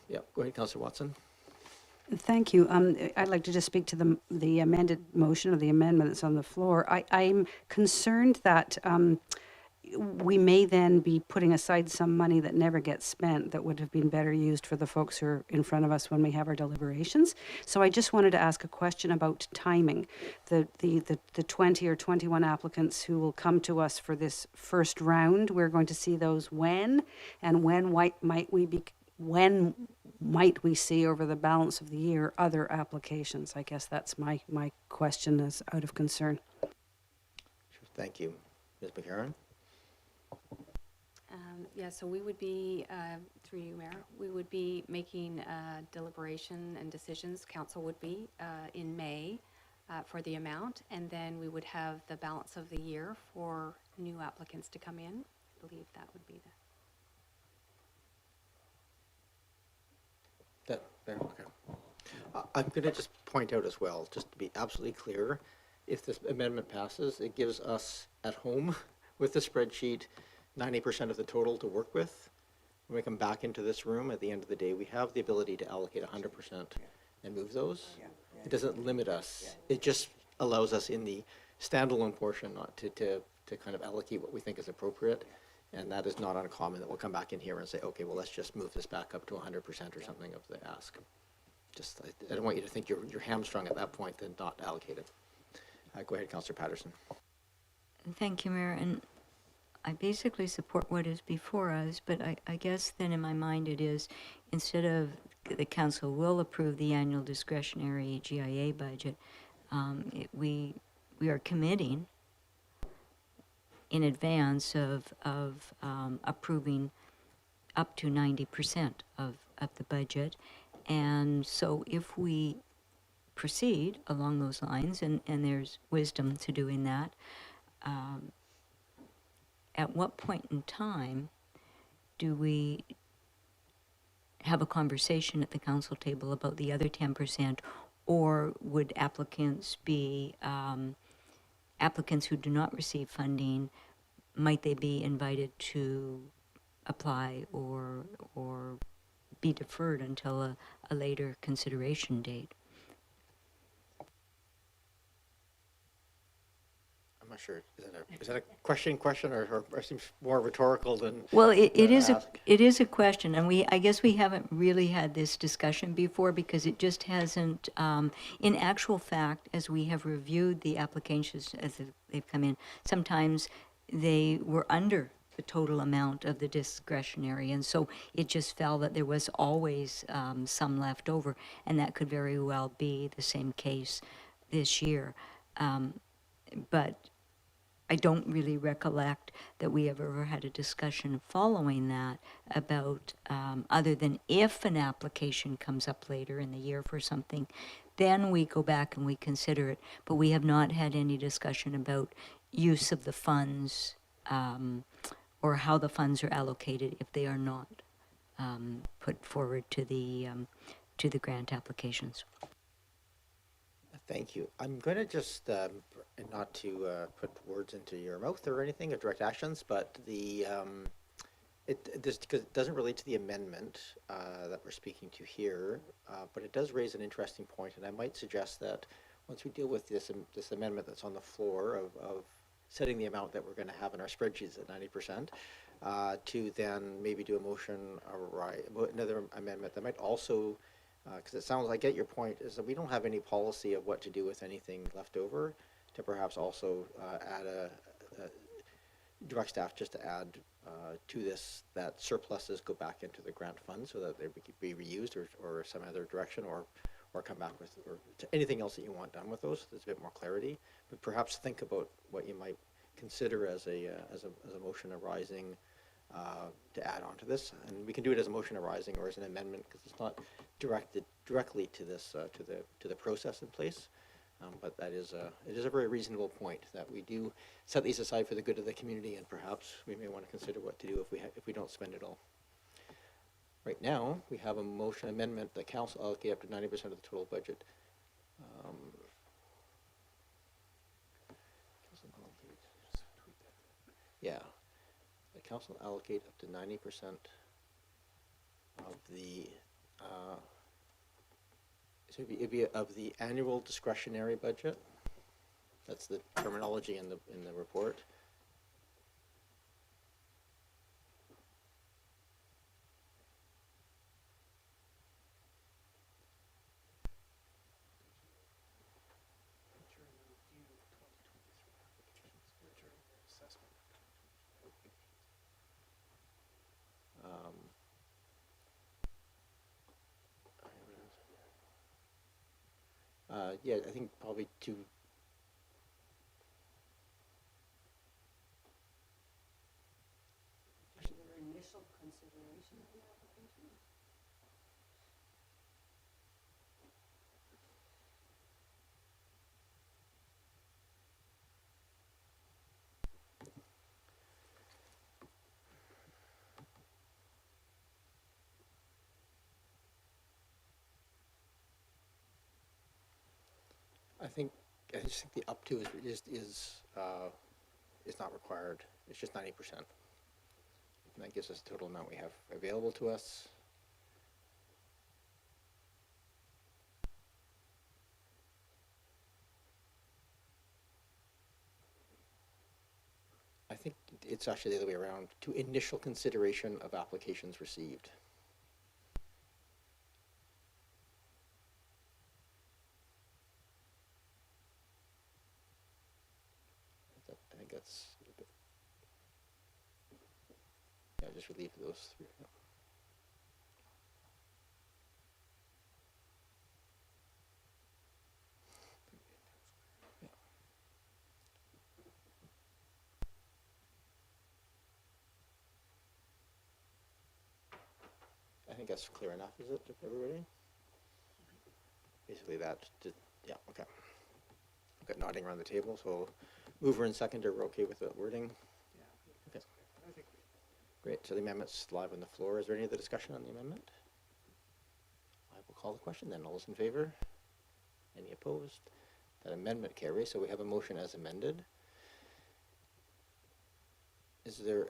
[SPEAKER 1] Yeah, go ahead, Councillor Watson.
[SPEAKER 2] Thank you. I'd like to just speak to the amended motion or the amendment that's on the floor. I'm concerned that we may then be putting aside some money that never gets spent that would have been better used for the folks who are in front of us when we have our deliberations. So I just wanted to ask a question about timing. The 20 or 21 applicants who will come to us for this first round, we're going to see those when, and when might we see over the balance of the year other applications? I guess that's my question as out of concern.
[SPEAKER 1] Sure, thank you. Ms. McCarron?
[SPEAKER 8] Yeah, so we would be, through you, Mayor, we would be making deliberation and decisions, council would be, in May for the amount, and then we would have the balance of the year for new applicants to come in. I believe that would be
[SPEAKER 1] Okay. I'm going to just point out as well, just to be absolutely clear, if this amendment passes, it gives us at home with the spreadsheet 90% of the total to work with. When we come back into this room at the end of the day, we have the ability to allocate 100% and move those. It doesn't limit us. It just allows us in the standalone portion not to kind of allocate what we think is appropriate. And that is not uncommon that we'll come back in here and say, okay, well, let's just move this back up to 100% or something of the ask. Just, I don't want you to think you're hamstrung at that point and not allocated. Go ahead, Councillor Patterson.
[SPEAKER 5] Thank you, Mayor. And I basically support what is before us, but I guess then in my mind it is, instead of the council will approve the annual discretionary GIA budget, we are committing in advance of approving up to 90% of the budget. And so if we proceed along those lines, and there's wisdom to doing that, at what point in time do we have a conversation at the council table about the other 10%, or would applicants be applicants who do not receive funding, might they be invited to apply or be deferred until a later consideration date?
[SPEAKER 1] I'm not sure. Is that a question, or seems more rhetorical than?
[SPEAKER 5] Well, it is
[SPEAKER 1] ask?
[SPEAKER 5] it is a question, and I guess we haven't really had this discussion before because it just hasn't. In actual fact, as we have reviewed the applications as they've come in, sometimes they were under the total amount of the discretionary, and so it just felt that there was always some left over, and that could very well be the same case this year. But I don't really recollect that we have ever had a discussion following that about, other than if an application comes up later in the year for something, then we go back and we consider it. But we have not had any discussion about use of the funds or how the funds are allocated if they are not put forward to the grant applications.
[SPEAKER 1] Thank you. I'm going to just, not to put words into your mouth or anything, or direct actions, but because it doesn't relate to the amendment that we're speaking to here, but it does raise an interesting point, and I might suggest that once we deal with this amendment that's on the floor of setting the amount that we're going to have in our spreadsheets at 90%, to then maybe do a motion, another amendment that might also, because it sounds, I get your point, is that we don't have any policy of what to do with anything left over, to perhaps also add direct staff just to add to this that surpluses go back into the grant fund so that they could be reused or some other direction, or come back with or anything else that you want done with those. There's a bit more clarity, but perhaps think about what you might consider as a motion arising to add on to this, and we can do it as a motion arising or as an amendment because it's not directed directly to this to the process in place. But it is a very reasonable point that we do set these aside for the good of the community, and perhaps we may want to consider what to do if we don't spend it all. Right now, we have a motion amendment that council allocate up to 90% of the total budget. Yeah, the council allocate up to 90% of the. So it'd be of the annual discretionary budget. That's the terminology in the report. Yeah, I think probably to, I just think the up to is not required. It's just 90%. And that gives us the total amount we have available to us. I think it's actually the other way around, to initial consideration of applications received. I think that's, yeah, just relieve those three. Yeah. I think that's clear enough, is it, to everybody? Basically that, yeah, okay. Got nodding around the table, so mover and seconder, we're okay with the wording? Okay. Great, so the amendment's live on the floor. Is there any other discussion on the amendment? I will call the question then. All those in favor? Any opposed? That amendment carries, so we have a motion as amended. Is there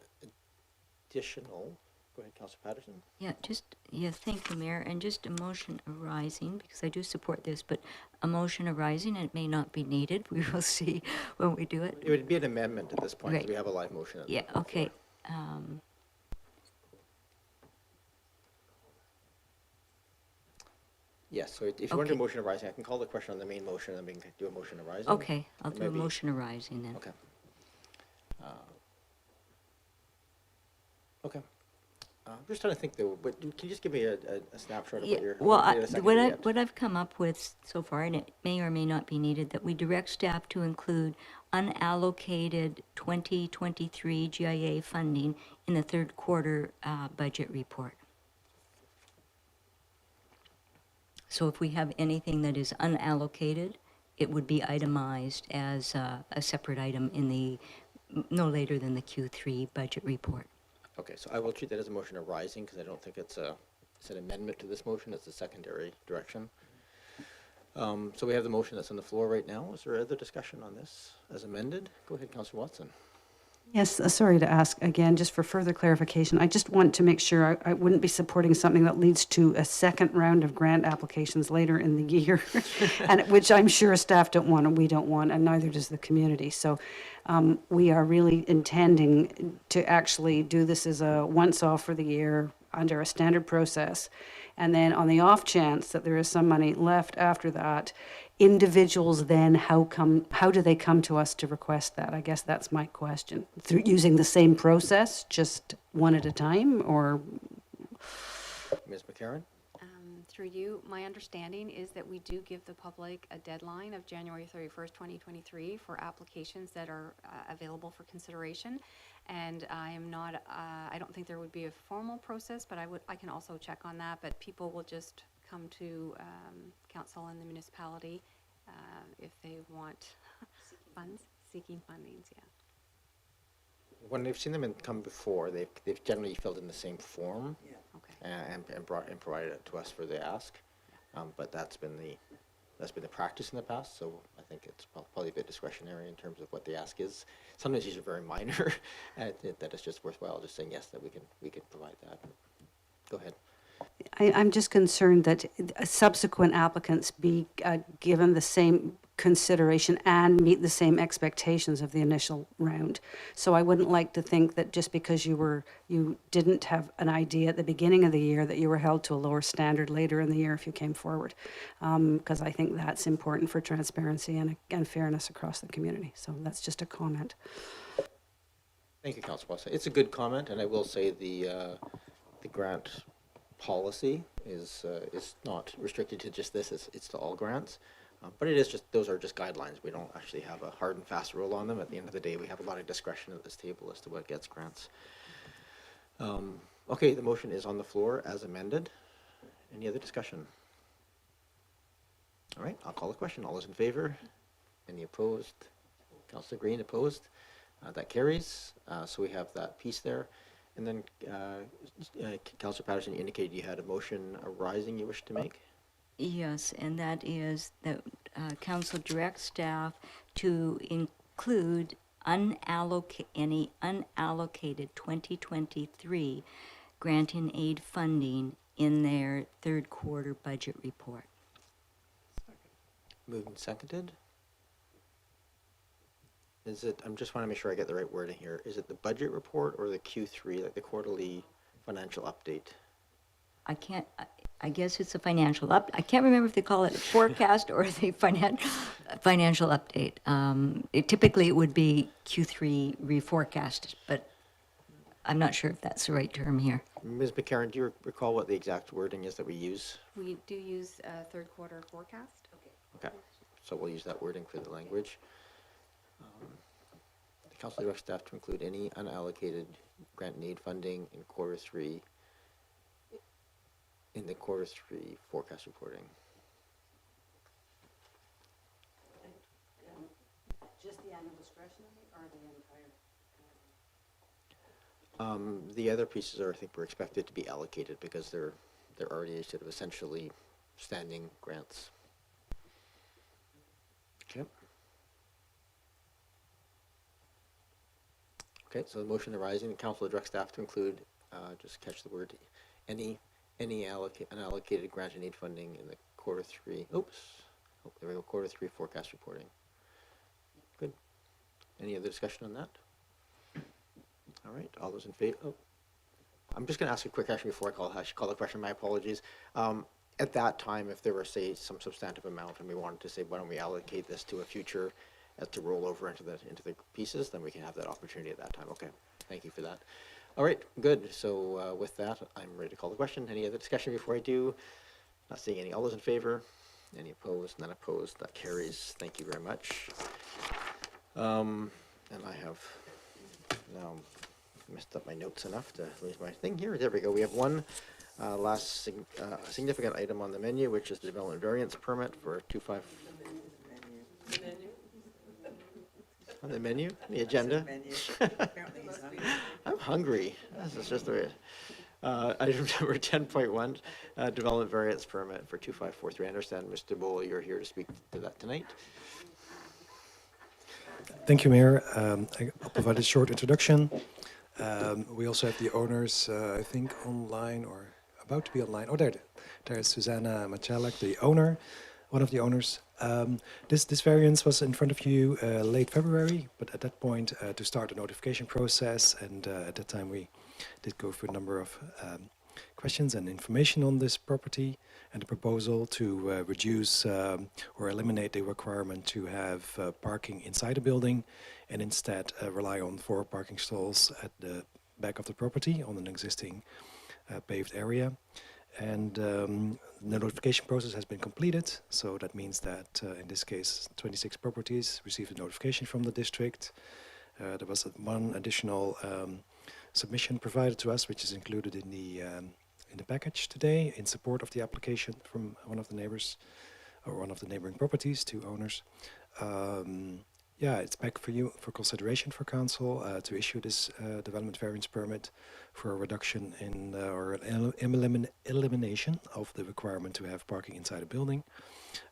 [SPEAKER 1] additional? Go ahead, Councillor Patterson.
[SPEAKER 5] Yeah, thank you, Mayor. And just a motion arising, because I do support this, but a motion arising, and it may not be needed. We will see when we do it.
[SPEAKER 1] It would be an amendment at this point,
[SPEAKER 5] Right.
[SPEAKER 1] so we have a live motion.
[SPEAKER 5] Yeah, okay.
[SPEAKER 1] Yes, so if you want to do a
[SPEAKER 5] Okay.
[SPEAKER 1] motion arising, I can call the question on the main motion, and then we can do a motion arising.
[SPEAKER 5] Okay, I'll do a
[SPEAKER 1] Maybe-
[SPEAKER 5] motion arising then.
[SPEAKER 1] Okay. Okay. I'm just trying to think though, but can you just give me a snapshot of
[SPEAKER 5] Yeah,
[SPEAKER 1] what you're?
[SPEAKER 5] well,
[SPEAKER 1] what you're seconding
[SPEAKER 5] what
[SPEAKER 1] yet?
[SPEAKER 5] what I've come up with so far, and it may or may not be needed, that we direct staff to include unallocated 2023 GIA funding in the third quarter budget report. So if we have anything that is unallocated, it would be itemized as a separate item in the, no later than the Q3 budget report.
[SPEAKER 1] Okay, so I will treat that as a motion arising, because I don't think it's an amendment to this motion, it's a secondary direction. So we have the motion that's on the floor right now. Is there other discussion on this as amended? Go ahead, Councillor Watson.
[SPEAKER 2] Yes, sorry to ask again, just for further clarification. I just want to make sure I wouldn't be supporting something that leads to a second round of grant applications later in the year, and which I'm sure staff don't want and we don't want, and neither does the community. So we are really intending to actually do this as a once-off for the year under a standard process. And then on the off chance that there is some money left after that, individuals then, how do they come to us to request that? I guess that's my question. Through using the same process, just one at a time, or?
[SPEAKER 1] Ms. McCarron?
[SPEAKER 8] Through you, my understanding is that we do give the public a deadline of January 31st, 2023 for applications that are available for consideration. And I am not, I don't think there would be a formal process, but I can also check on that. But people will just come to council and the municipality if they want funds, seeking fundings, yeah.
[SPEAKER 1] When they've seen them come before, they've generally filled in the same form.
[SPEAKER 10] Yeah.
[SPEAKER 8] Okay.
[SPEAKER 1] And provided it to us for the ask. But that's been the practice in the past, so I think it's probably a bit discretionary in terms of what the ask is. Sometimes these are very minor, and that it's just worthwhile just saying yes, that we can provide that. Go ahead.
[SPEAKER 2] I'm just concerned that subsequent applicants be given the same consideration and meet the same expectations of the initial round. So I wouldn't like to think that just because you didn't have an idea at the beginning of the year that you were held to a lower standard later in the year if you came forward. Because I think that's important for transparency and fairness across the community. So that's just a comment.
[SPEAKER 1] Thank you, Councilor Watson. It's a good comment, and I will say the grant policy is not restricted to just this. It's to all grants. But it is just, those are just guidelines. We don't actually have a hard and fast rule on them. At the end of the day, we have a lot of discretion at this table as to what gets grants. Okay, the motion is on the floor as amended. Any other discussion? All right, I'll call the question. All those in favor? Any opposed? Councillor Green opposed? That carries. So we have that piece there. And then Councillor Patterson, you indicated you had a motion arising you wish to make?
[SPEAKER 5] Yes, and that is that council directs staff to include any unallocated 2023 grant and aid funding in their third quarter budget report.
[SPEAKER 1] Moved and seconded. Is it, I'm just want to make sure I get the right wording here. Is it the budget report or the Q3, like the quarterly financial update?
[SPEAKER 5] I guess it's a financial I can't remember if they call it a forecast or the financial update. Typically it would be Q3 reforecast, but I'm not sure if that's the right term here.
[SPEAKER 1] Ms. McCarron, do you recall what the exact wording is that we use?
[SPEAKER 8] We do use a third quarter forecast.
[SPEAKER 1] Okay, so we'll use that wording for the language. The council directs staff to include any unallocated grant and aid funding in quarter three, in the quarter three forecast reporting.
[SPEAKER 2] Just the annual discretionary or the entire?
[SPEAKER 1] The other pieces are, I think, we're expected to be allocated because they're already sort of essentially standing grants. Okay. Okay, so the motion arising, the council directs staff to include, just catch the word, any unallocated grant and aid funding in the quarter three, there we go, quarter three forecast reporting. Good. Any other discussion on that? All right, all those in favor? Oh, I'm just going to ask a quick question before I call the question. My apologies. At that time, if there were, say, some substantive amount and we wanted to say, why don't we allocate this to a future as to roll over into the pieces, then we can have that opportunity at that time. Okay, thank you for that. All right, good. So with that, I'm ready to call the question. Any other discussion before I do? Not seeing any. All those in favor? Any opposed? None opposed. That carries. Thank you very much. And I have now messed up my notes enough to lose my thing here. There we go. We have one last significant item on the menu, which is the development variance permit for 25. On the menu? The agenda?
[SPEAKER 10] Apparently he's hungry.
[SPEAKER 1] I'm hungry. This is just the way. Item number 10.1, development variance permit for 2543. I understand, Mr. Bull, you're here to speak to that tonight.
[SPEAKER 12] Thank you, Mayor. I'll provide a short introduction. We also have the owners, I think, online or about to be online. Oh, there is Susanna Machalak, the owner, one of the owners. This variance was in front of you late February, but at that point to start the notification process, and at that time we did go through a number of questions and information on this property and the proposal to reduce or eliminate the requirement to have parking inside the building and instead rely on 4 parking stalls at the back of the property on an existing paved area. And the notification process has been completed, so that means that in this case 26 properties received a notification from the district. There was one additional submission provided to us, which is included in the package today in support of the application from one of the neighbors or one of the neighboring properties, 2 owners. Yeah, it's back for you for consideration for council to issue this development variance permit for a reduction in or elimination of the requirement to have parking inside a building.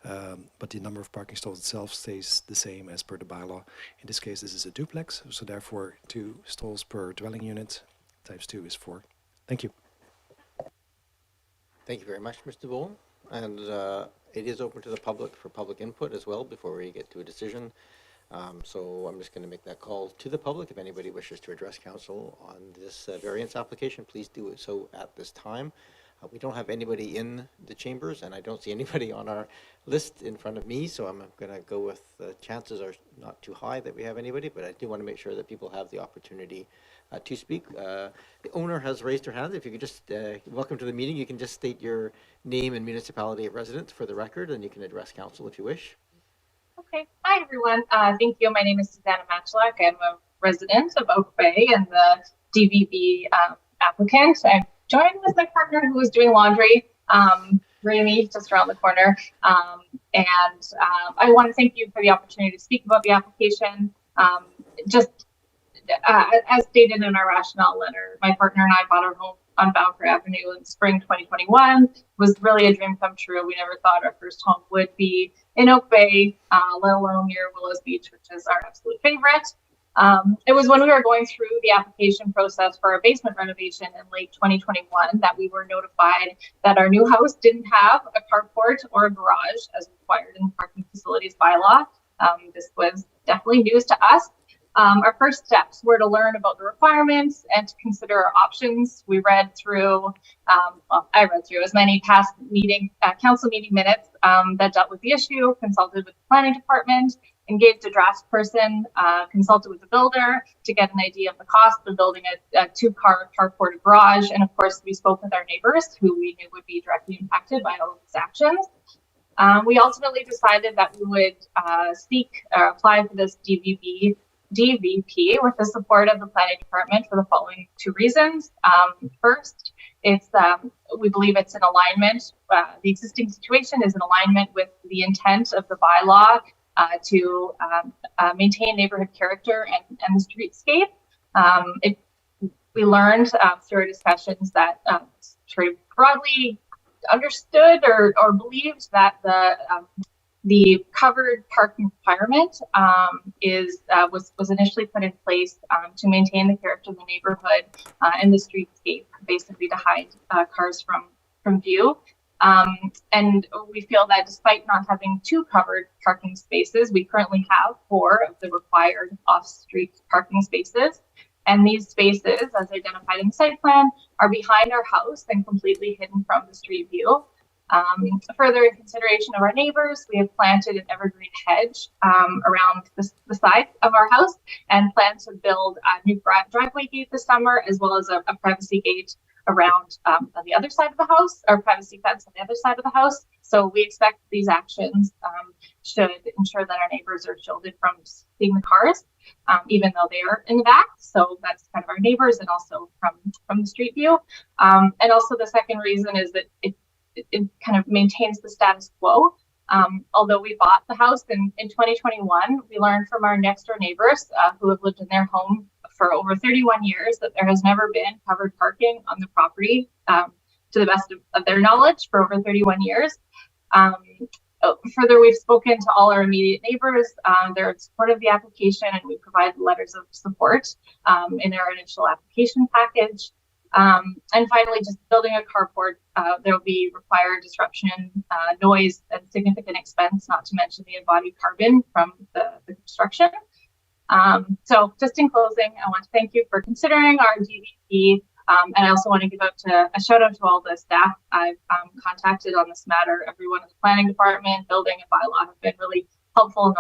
[SPEAKER 12] But the number of parking stalls itself stays the same as per the bylaw. In this case, this is a duplex, so therefore 2 stalls per dwelling unit, times 2 is 4. Thank you.
[SPEAKER 1] Thank you very much, Mr. Bull. And it is open to the public for public input as well before we get to a decision. So I'm just going to make that call to the public. If anybody wishes to address council on this variance application, please do it so at this time. We don't have anybody in the chambers, and I don't see anybody on our list in front of me, so I'm going to go with chances are not too high that we have anybody, but I do want to make sure that people have the opportunity to speak. The owner has raised her hand. If you could just, welcome to the meeting. You can just state your name and municipality of residence for the record, and you can address council if you wish.
[SPEAKER 13] Okay. Hi, everyone. Thank you. My name is Susanna Matchlak. I'm a resident of Oak Bay and the DVB applicant. I joined with my partner who was doing laundry, Rainy, just around the corner. I want to thank you for the opportunity to speak about the application. As stated in our rationale letter, my partner and I bought our home on Bowker Avenue in spring 2021. It was really a dream come true. We never thought our first home would be in Oak Bay, let alone near Willows Beach, which is our absolute favorite. It was when we were going through the application process for our basement renovation in late 2021 that we were notified that our new house didn't have a carport or a garage as required in the parking facilities bylaw. This was definitely news to us. Our first steps were to learn about the requirements and to consider our options. We read through, I read through as many past council meeting minutes that dealt with the issue, consulted with the planning department, engaged a draft person, consulted with the builder to get an idea of the cost of building a two-car carport garage. And of course, we spoke with our neighbors who we knew would be directly impacted by all of these actions. We ultimately decided that we would apply for this DVP with the support of the planning department for the following two reasons. First, we believe it's in alignment. The existing situation is in alignment with the intent of the bylaw to maintain neighborhood character and the streetscape. We learned through our discussions that very broadly understood or believed that the covered parking requirement was initially put in place to maintain the character of the neighborhood and the streetscape, basically to hide cars from view. And we feel that despite not having two covered parking spaces, we currently have 4 of the required off-street parking spaces. And these spaces, as identified in the site plan, are behind our house and completely hidden from the street view. Further, in consideration of our neighbors, we have planted an evergreen hedge around the side of our house and plan to build a new driveway gate this summer, as well as a privacy gate around on the other side of the house, or privacy fence on the other side of the house. So we expect these actions should ensure that our neighbors are shielded from seeing the cars, even though they are in the back. So that's kind of our neighbors and also from the street view. And also the second reason is that it kind of maintains the status quo. Although we bought the house in 2021, we learned from our next door neighbors who have lived in their home for over 31 years that there has never been covered parking on the property to the best of their knowledge for over 31 years. Further, we've spoken to all our immediate neighbors. They're in support of the application, and we provide letters of support in our initial application package. And finally, just building a carport, there will be required disruption, noise, and significant expense, not to mention the embodied carbon from the construction. So just in closing, I want to thank you for considering our DVP. And I also want to give a shout out to all the staff I've contacted on this matter. Everyone in the planning department, building, and bylaw have been really helpful,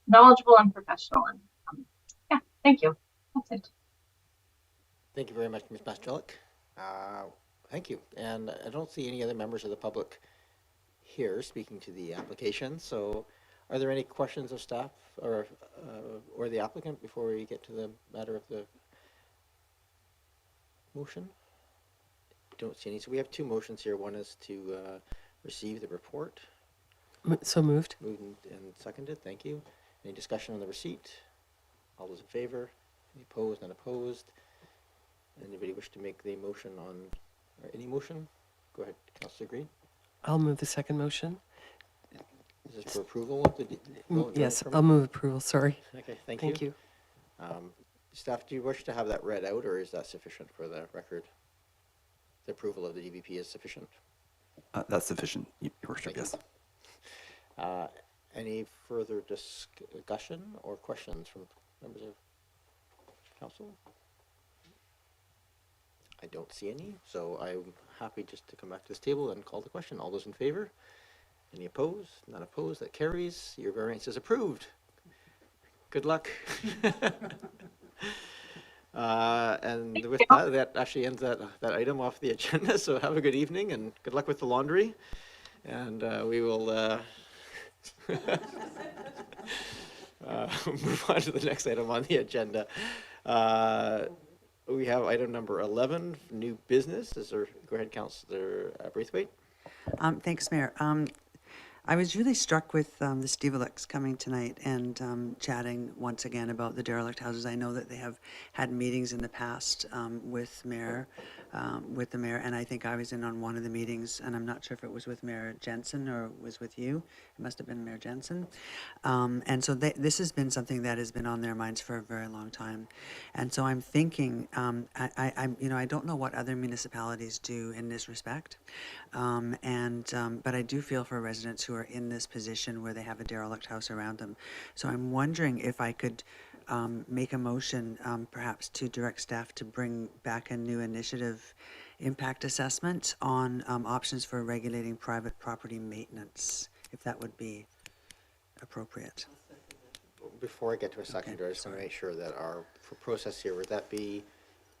[SPEAKER 13] knowledgeable, and professional. And yeah, thank you. That's it.
[SPEAKER 1] Thank you very much, Ms. Mastrellick. Thank you. And I don't see any other members of the public here speaking to the application. So are there any questions of staff or the applicant before we get to the matter of the motion? Don't see any. So we have 2 motions here. One is to receive the report.
[SPEAKER 6] So moved.
[SPEAKER 1] Moved and seconded. Thank you. Any discussion on the receipt? All those in favor? Any opposed? None opposed? Anybody wish to make the motion on, or any motion? Go ahead, Councillor Green.
[SPEAKER 6] I'll move the second motion.
[SPEAKER 1] Is this for approval of the?
[SPEAKER 6] Yes, I'll move approval. Sorry.
[SPEAKER 1] Okay, thank
[SPEAKER 6] you.
[SPEAKER 1] Staff, do you wish to have that read out, or is that sufficient for the record? The approval of the DVP is sufficient?
[SPEAKER 7] That's sufficient, Your Worship, yes.
[SPEAKER 1] Any further discussion or questions from members of council? I don't see any, so I'm happy just to come back to this table and call the question. All those in favor? Any opposed? None opposed? That carries. Your variance is approved. Good luck. And with that, that actually ends that item off the agenda. So have a good evening and good luck with the laundry. And we will move on to the next item on the agenda. We have item number 11, new business. Go ahead, Councillor Braithwaite.
[SPEAKER 10] Thanks, Mayor. I was really struck with the Stevulaks coming tonight and chatting once again about the derelict houses. I know that they have had meetings in the past with the mayor, and I think I was in on one of the meetings, and I'm not sure if it was with Mayor Jensen or was with you. It must have been Mayor Jensen. And so this has been something that has been on their minds for a very long time. And so I'm thinking, I don't know what other municipalities do in this respect, but I do feel for residents who are in this position where they have a derelict house around them. So I'm wondering if I could make a motion perhaps to direct staff to bring back a new initiative impact assessment on options for regulating private property maintenance, if that would be appropriate.
[SPEAKER 1] Before I get to a seconder, I just want to make sure that our process here,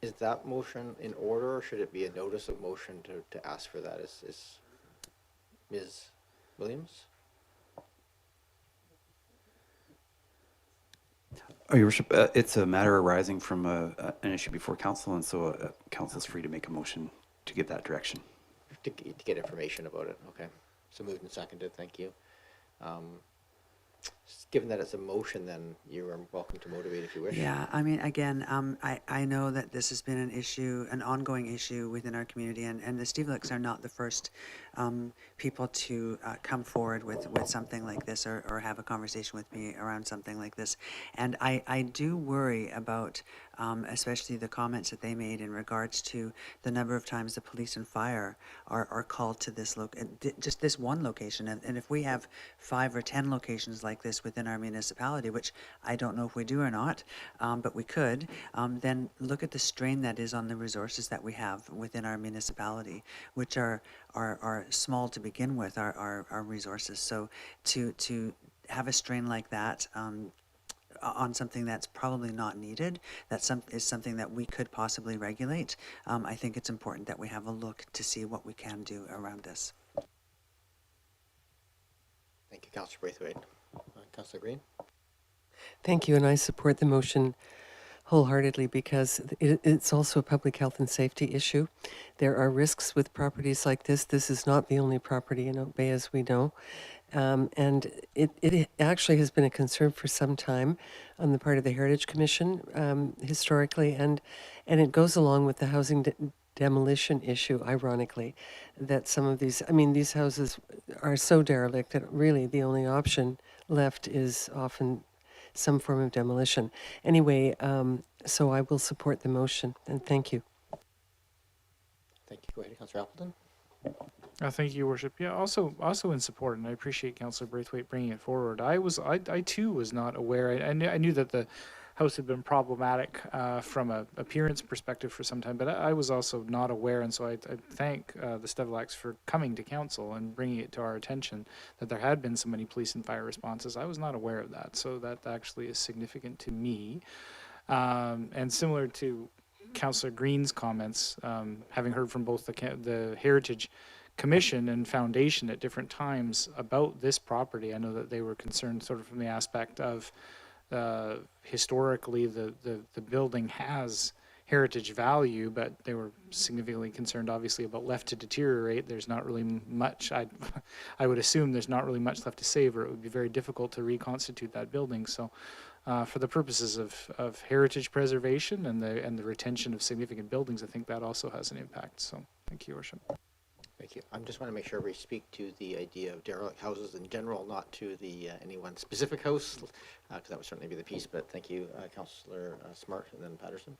[SPEAKER 1] is that motion in order, or should it be a notice of motion to ask for that? Is Ms. Williams?
[SPEAKER 7] Oh, Your Worship, it's a matter arising from an issue before council, and so council is free to make a motion to give that direction.
[SPEAKER 1] To get information about it, okay. So moved and seconded, thank you. Given that it's a motion, then you are welcome to motivate if you wish.
[SPEAKER 10] Yeah, I mean, again, I know that this has been an ongoing issue within our community, and the Stevulaks are not the first people to come forward with something like this or have a conversation with me around something like this. And I do worry about especially the comments that they made in regards to the number of times the police and fire are called to this just this one location. And if we have 5 or 10 locations like this within our municipality, which I don't know if we do or not, but we could, then look at the strain that is on the resources that we have within our municipality, which are small to begin with, our resources. So to have a strain like that on something that's probably not needed, is something that we could possibly regulate. I think it's important that we have a look to see what we can do around this.
[SPEAKER 1] Thank you, Councillor Braithwaite. Councillor Green?
[SPEAKER 6] Thank you, and I support the motion wholeheartedly because it's also a public health and safety issue. There are risks with properties like this. This is not the only property in Oak Bay, as we know. And it actually has been a concern for some time on the part of the Heritage Commission historically, and it goes along with the housing demolition issue, ironically, that some of these houses are so derelict that really the only option left is often some form of demolition. Anyway, so I will support the motion, and thank you.
[SPEAKER 1] Thank you. Go ahead, Councillor Appleton.
[SPEAKER 11] Thank you, Your Worship. Yeah, also in support, and I appreciate Councillor Braithwaite bringing it forward. I too was not aware. I knew that the house had been problematic from an appearance perspective for some time, but I was also not aware, and so I thank the Stevulaks for coming to council and bringing it to our attention that there had been so many police and fire responses. I was not aware of that, so that actually is significant to me. And similar to Councillor Green's comments, having heard from both the Heritage Commission and Foundation at different times about this property, I know that they were concerned sort of from the aspect of historically the building has heritage value, but they were significantly concerned obviously about left to deteriorate. There's not really much, I would assume there's not really much left to save, or it would be very difficult to reconstitute that building. So for the purposes of heritage preservation and the retention of significant buildings, I think that also has an impact. So thank you, Your Worship.
[SPEAKER 1] Thank you. I just want to make sure we speak to the idea of derelict houses in general, not to the any one specific house, because that would certainly be the piece. But thank you, Councillor Smart, and then Patterson.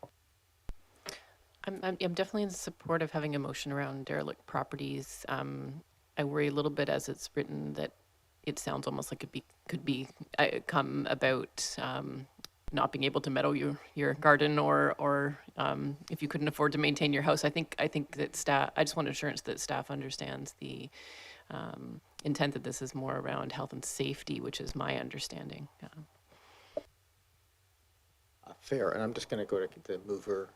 [SPEAKER 9] I'm definitely in support of having a motion around derelict properties. I worry a little bit as it's written that it sounds almost like it could come about not being able to meadow your garden, or if you couldn't afford to maintain your house. I think that staff. I just want assurance that staff understands the intent that this is more around health and safety, which is my understanding.
[SPEAKER 1] Fair, and I'm just going to go to the mover.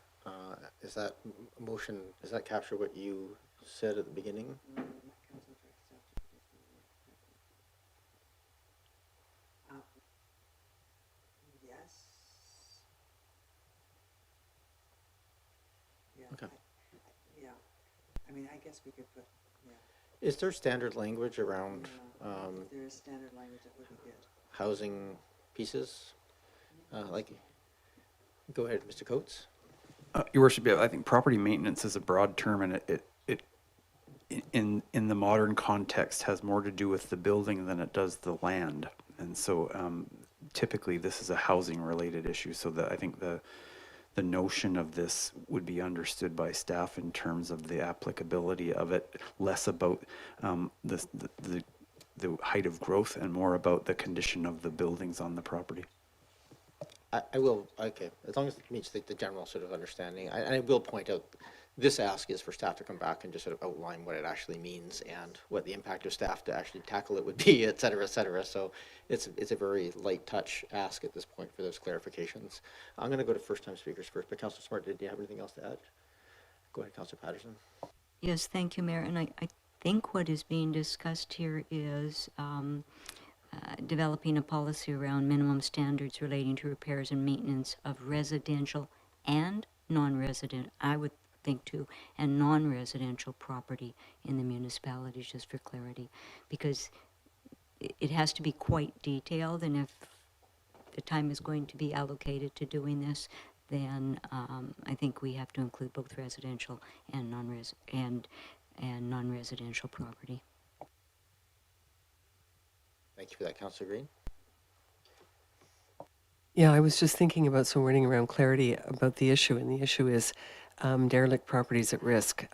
[SPEAKER 1] Is that motion, does that capture what you said at the beginning?
[SPEAKER 10] Yes. Yeah.
[SPEAKER 1] Okay.
[SPEAKER 10] Yeah. I mean, I guess we could put, yeah.
[SPEAKER 1] Is there standard language around
[SPEAKER 10] If there is standard language, that would be good.
[SPEAKER 1] housing pieces? Like, go ahead, Mr. Coates.
[SPEAKER 7] Your Worship, yeah, I think property maintenance is a broad term, and it in the modern context has more to do with the building than it does the land. And so typically this is a housing related issue. So that I think the notion of this would be understood by staff in terms of the applicability of it, less about the height of growth and more about the condition of the buildings on the property.
[SPEAKER 1] I will, okay, as long as it meets the general sort of understanding. I will point out, this ask is for staff to come back and just sort of outline what it actually means and what the impact of staff to actually tackle it would be, et cetera, et cetera. So it's a very light touch ask at this point for those clarifications. I'm going to go to first time speakers first, but Councillor Smart, did you have anything else to add? Go ahead, Councillor Patterson.
[SPEAKER 5] Yes, thank you, Mayor. And I think what is being discussed here is developing a policy around minimum standards relating to repairs and maintenance of residential and non-resident, I would think too, and non-residential property in the municipalities, just for clarity, because it has to be quite detailed, and if the time is going to be allocated to doing this, then I think we have to include both residential and non-residential property.
[SPEAKER 1] Thank you for that, Councillor Green.
[SPEAKER 6] Yeah, I was just thinking about some wording around clarity about the issue, and the issue is derelict properties at risk.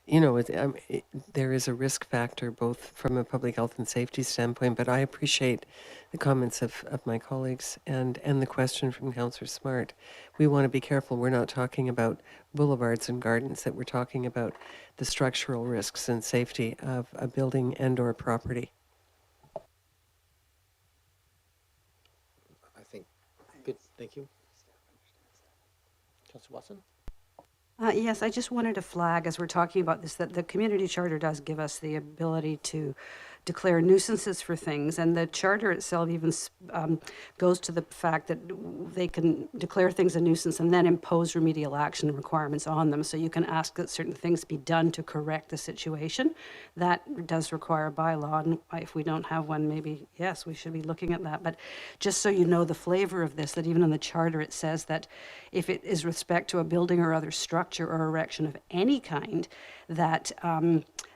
[SPEAKER 6] There is a risk factor both from a public health and safety standpoint, but I appreciate the comments of my colleagues and the question from Councillor Smart. We want to be careful. We're not talking about boulevards and gardens, that we're talking about the structural risks and safety of a building and or property.
[SPEAKER 1] I think, good, thank you. Councillor Watson?
[SPEAKER 2] Yes, I just wanted to flag, as we're talking about this, that the community charter does give us the ability to declare nuisances for things, and the charter itself even goes to the fact that they can declare things a nuisance and then impose remedial action requirements on them. So you can ask that certain things be done to correct the situation. That does require a bylaw, and if we don't have one, maybe, yes, we should be looking at that. But just so you know the flavor of this, that even in the charter it says that if it is respect to a building or other structure or erection of any kind, that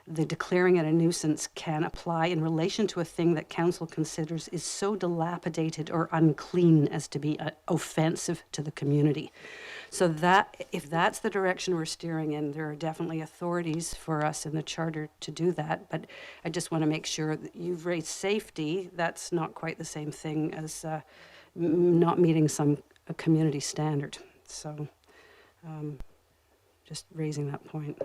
[SPEAKER 2] the declaring it a nuisance can apply in relation to a thing that council considers is so dilapidated or unclean as to be offensive to the community. So that, if that's the direction we're steering in, there are definitely authorities for us in the charter to do that. But I just want to make sure that you've raised safety. That's not quite the same thing as not meeting some community standard. So just raising that point.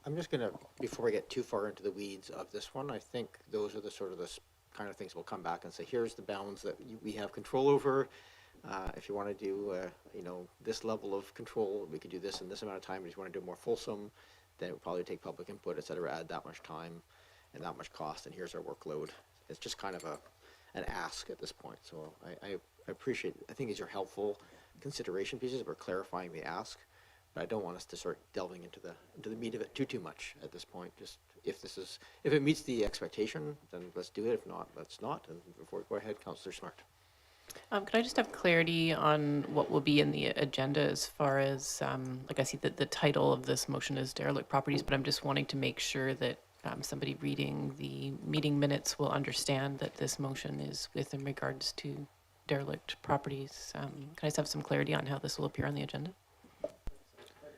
[SPEAKER 1] I'm just going to, before we get too far into the weeds of this one, I think those are the sort of the kind of things we'll come back and say, here's the bounds that we have control over. If you want to do, this level of control, we could do this in this amount of time. If you want to do more fulsome, then it would probably take public input, et cetera, add that much time and that much cost, and here's our workload. It's just kind of an ask at this point. So I appreciate, I think these are helpful consideration pieces. We're clarifying the ask. But I don't want us to start delving into the meat of it too much at this point. Just if it meets the expectation, then let's do it. If not, let's not. And before we go ahead, Councillor Smart.
[SPEAKER 9] Could I just have clarity on what will be in the agenda as far as, like I see that the title of this motion is derelict properties, but I'm just wanting to make sure that somebody reading the meeting minutes will understand that this motion is in regards to derelict properties. Can I just have some clarity on how this will appear on the agenda?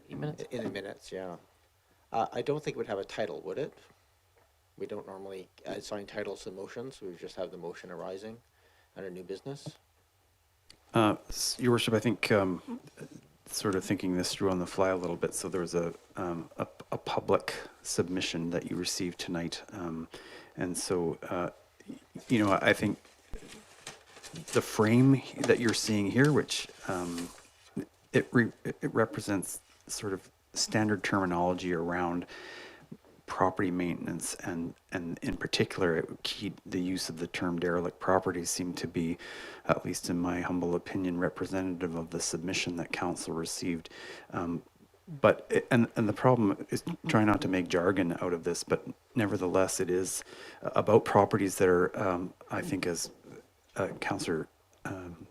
[SPEAKER 9] Minutes.
[SPEAKER 1] In the minutes, yeah. I don't think it would have a title, would it? We don't normally assign titles to motions. We just have the motion arising under new business.
[SPEAKER 7] Your Worship, I think sort of thinking this through on the fly a little bit. So there was a public submission that you received tonight, and so I think the frame that you're seeing here, which it represents sort of standard terminology around property maintenance, and in particular, the use of the term derelict properties seem to be, at least in my humble opinion, representative of the submission that council received. And the problem is trying not to make jargon out of this, but nevertheless, it is about properties that are, I think, as Councillor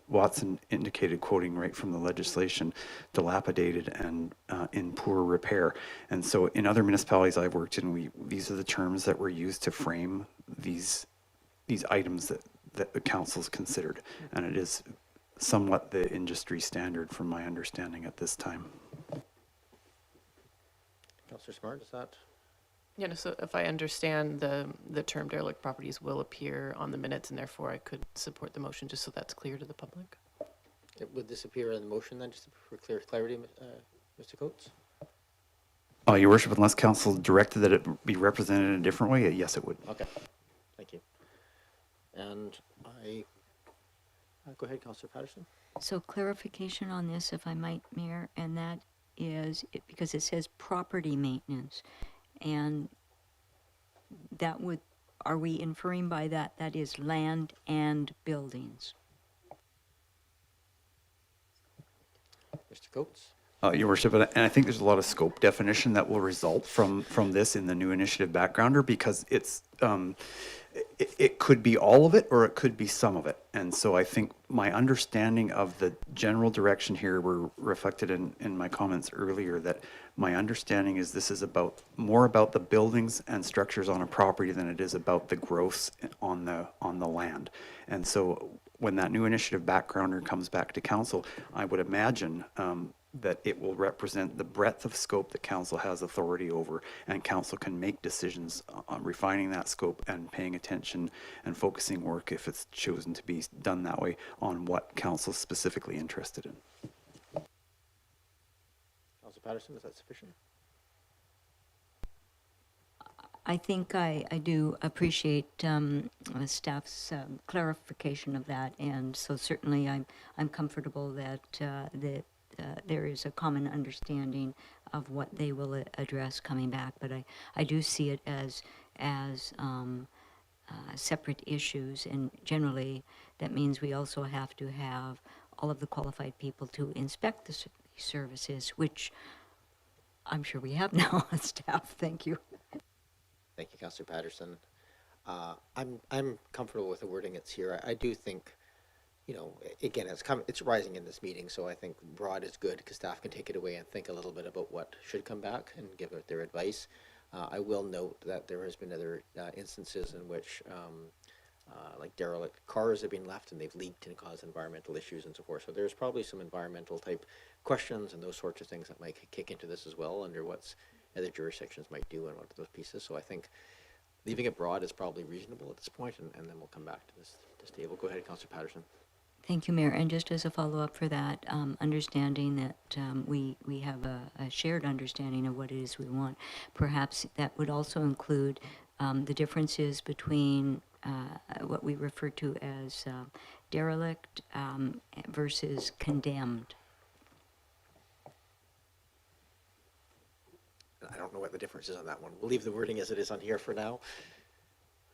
[SPEAKER 7] Watson indicated, quoting right from the legislation, dilapidated and in poor repair. And so in other municipalities I've worked in, these are the terms that were used to frame these items that the council's considered. And it is somewhat the industry standard from my understanding at this time.
[SPEAKER 1] Councillor Smart, is that?
[SPEAKER 9] Yeah, no, so if I understand, the term derelict properties will appear on the minutes, and therefore I could support the motion, just so that's clear to the public.
[SPEAKER 1] Would this appear in the motion then, just for clarity, Mr. Coates?
[SPEAKER 7] Your Worship, unless council directed that it be represented in a different way, yes, it would.
[SPEAKER 1] Okay, thank you. And go ahead, Councillor Patterson.
[SPEAKER 5] So clarification on this, if I might, Mayor, and that is, because it says property maintenance, and that would, are we inferring by that is land and buildings?
[SPEAKER 1] Mr. Coates?
[SPEAKER 7] Your Worship, and I think there's a lot of scope definition that will result from this in the new initiative backgrounder, because it's it could be all of it or it could be some of it. And so I think my understanding of the general direction here were reflected in my comments earlier, that my understanding is this is more about the buildings and structures on a property than it is about the growths on the land. And so when that new initiative backgrounder comes back to council, I would imagine that it will represent the breadth of scope that council has authority over, and council can make decisions on refining that scope and paying attention and focusing work, if it's chosen to be done that way, on what council is specifically interested in.
[SPEAKER 1] Councillor Patterson, is that sufficient?
[SPEAKER 5] I think I do appreciate staff's clarification of that, and so certainly I'm comfortable that there is a common understanding of what they will address coming back. But I do see it as separate issues, and generally that means we also have to have all of the qualified people to inspect the services, which I'm sure we have now on staff. Thank you.
[SPEAKER 1] Thank you, Councillor Patterson. I'm comfortable with the wording that's here. I do think, you know, again, it's rising in this meeting, so I think broad is good because staff can take it away and think a little bit about what should come back and give it their advice. I will note that there has been other instances in which like derelict cars have been left and they've leaked and caused environmental issues and so forth. So there's probably some environmental type questions and those sorts of things that might kick into this as well, under what's other jurisdictions might do and what those pieces. So I think leaving it broad is probably reasonable at this point, and then we'll come back to this table. Go ahead, Councillor Patterson.
[SPEAKER 5] Thank you, Mayor. And just as a follow-up for that, understanding that we have a shared understanding of what it is we want, perhaps that would also include the differences between what we refer to as derelict versus condemned.
[SPEAKER 1] I don't know what the difference is on that one. We'll leave the wording as it is on here for now.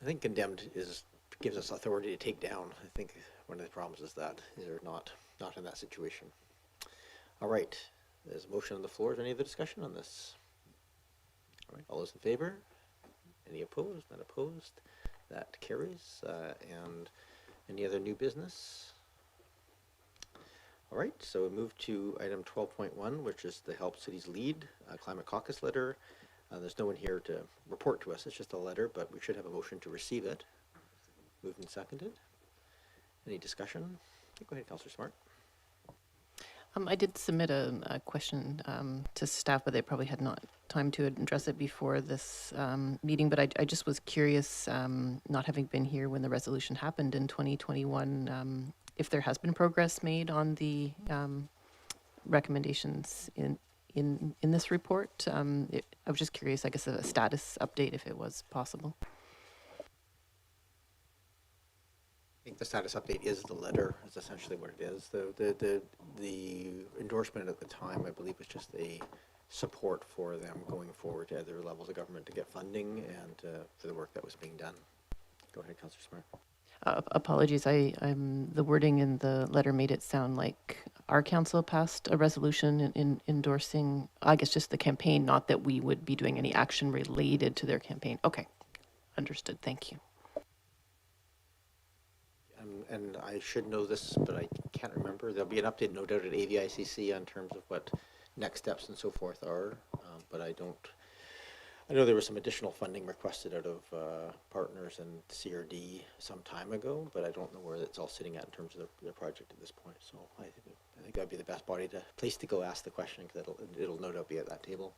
[SPEAKER 1] I think condemned gives us authority to take down. I think one of the problems is that they're not in that situation. All right, there's a motion on the floor. Is there any other discussion on this? All right, all those in favor? Any opposed? Not opposed. That carries. And any other new business? All right, so we move to item 12.1, which is the Help Cities Lead Climate Caucus letter. There's no one here to report to us. It's just a letter, but we should have a motion to receive it. Moved and seconded. Any discussion? Go ahead, Councillor Smart.
[SPEAKER 9] I did submit a question to staff, but they probably had not time to address it before this meeting. But I just was curious, not having been here when the resolution happened in 2021, if there has been progress made on the recommendations in this report. I was just curious, I guess, a status update if it was possible.
[SPEAKER 1] I think the status update is the letter, is essentially what it is. The endorsement at the time, I believe, was just a support for them going forward to other levels of government to get funding and for the work that was being done. Go ahead, Councillor Smart.
[SPEAKER 9] Apologies, the wording in the letter made it sound like our council passed a resolution in endorsing, I guess, just the campaign, not that we would be doing any action related to their campaign. Okay, understood, thank you.
[SPEAKER 1] And I should know this, but I can't remember. There'll be an update, no doubt, at AVICC on terms of what next steps and so forth are, but I know there was some additional funding requested out of partners and CRD some time ago, but I don't know where it's all sitting at in terms of the project at this point. So I think that'd be the best place to go ask the question, because it'll no doubt be at that table.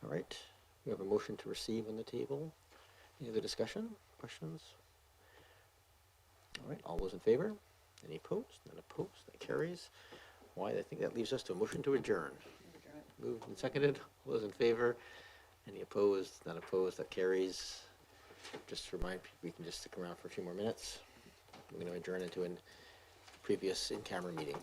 [SPEAKER 1] All right, we have a motion to receive on the table. Any other discussion, questions? All right, all those in favor? Any opposed? None opposed, that carries. Why, I think that leaves us to a motion to adjourn. Moved and seconded, all those in favor? Any opposed? None opposed, that carries. Just to remind people, we can just stick around for a few more minutes. We're going to adjourn into a previous in-camera meeting.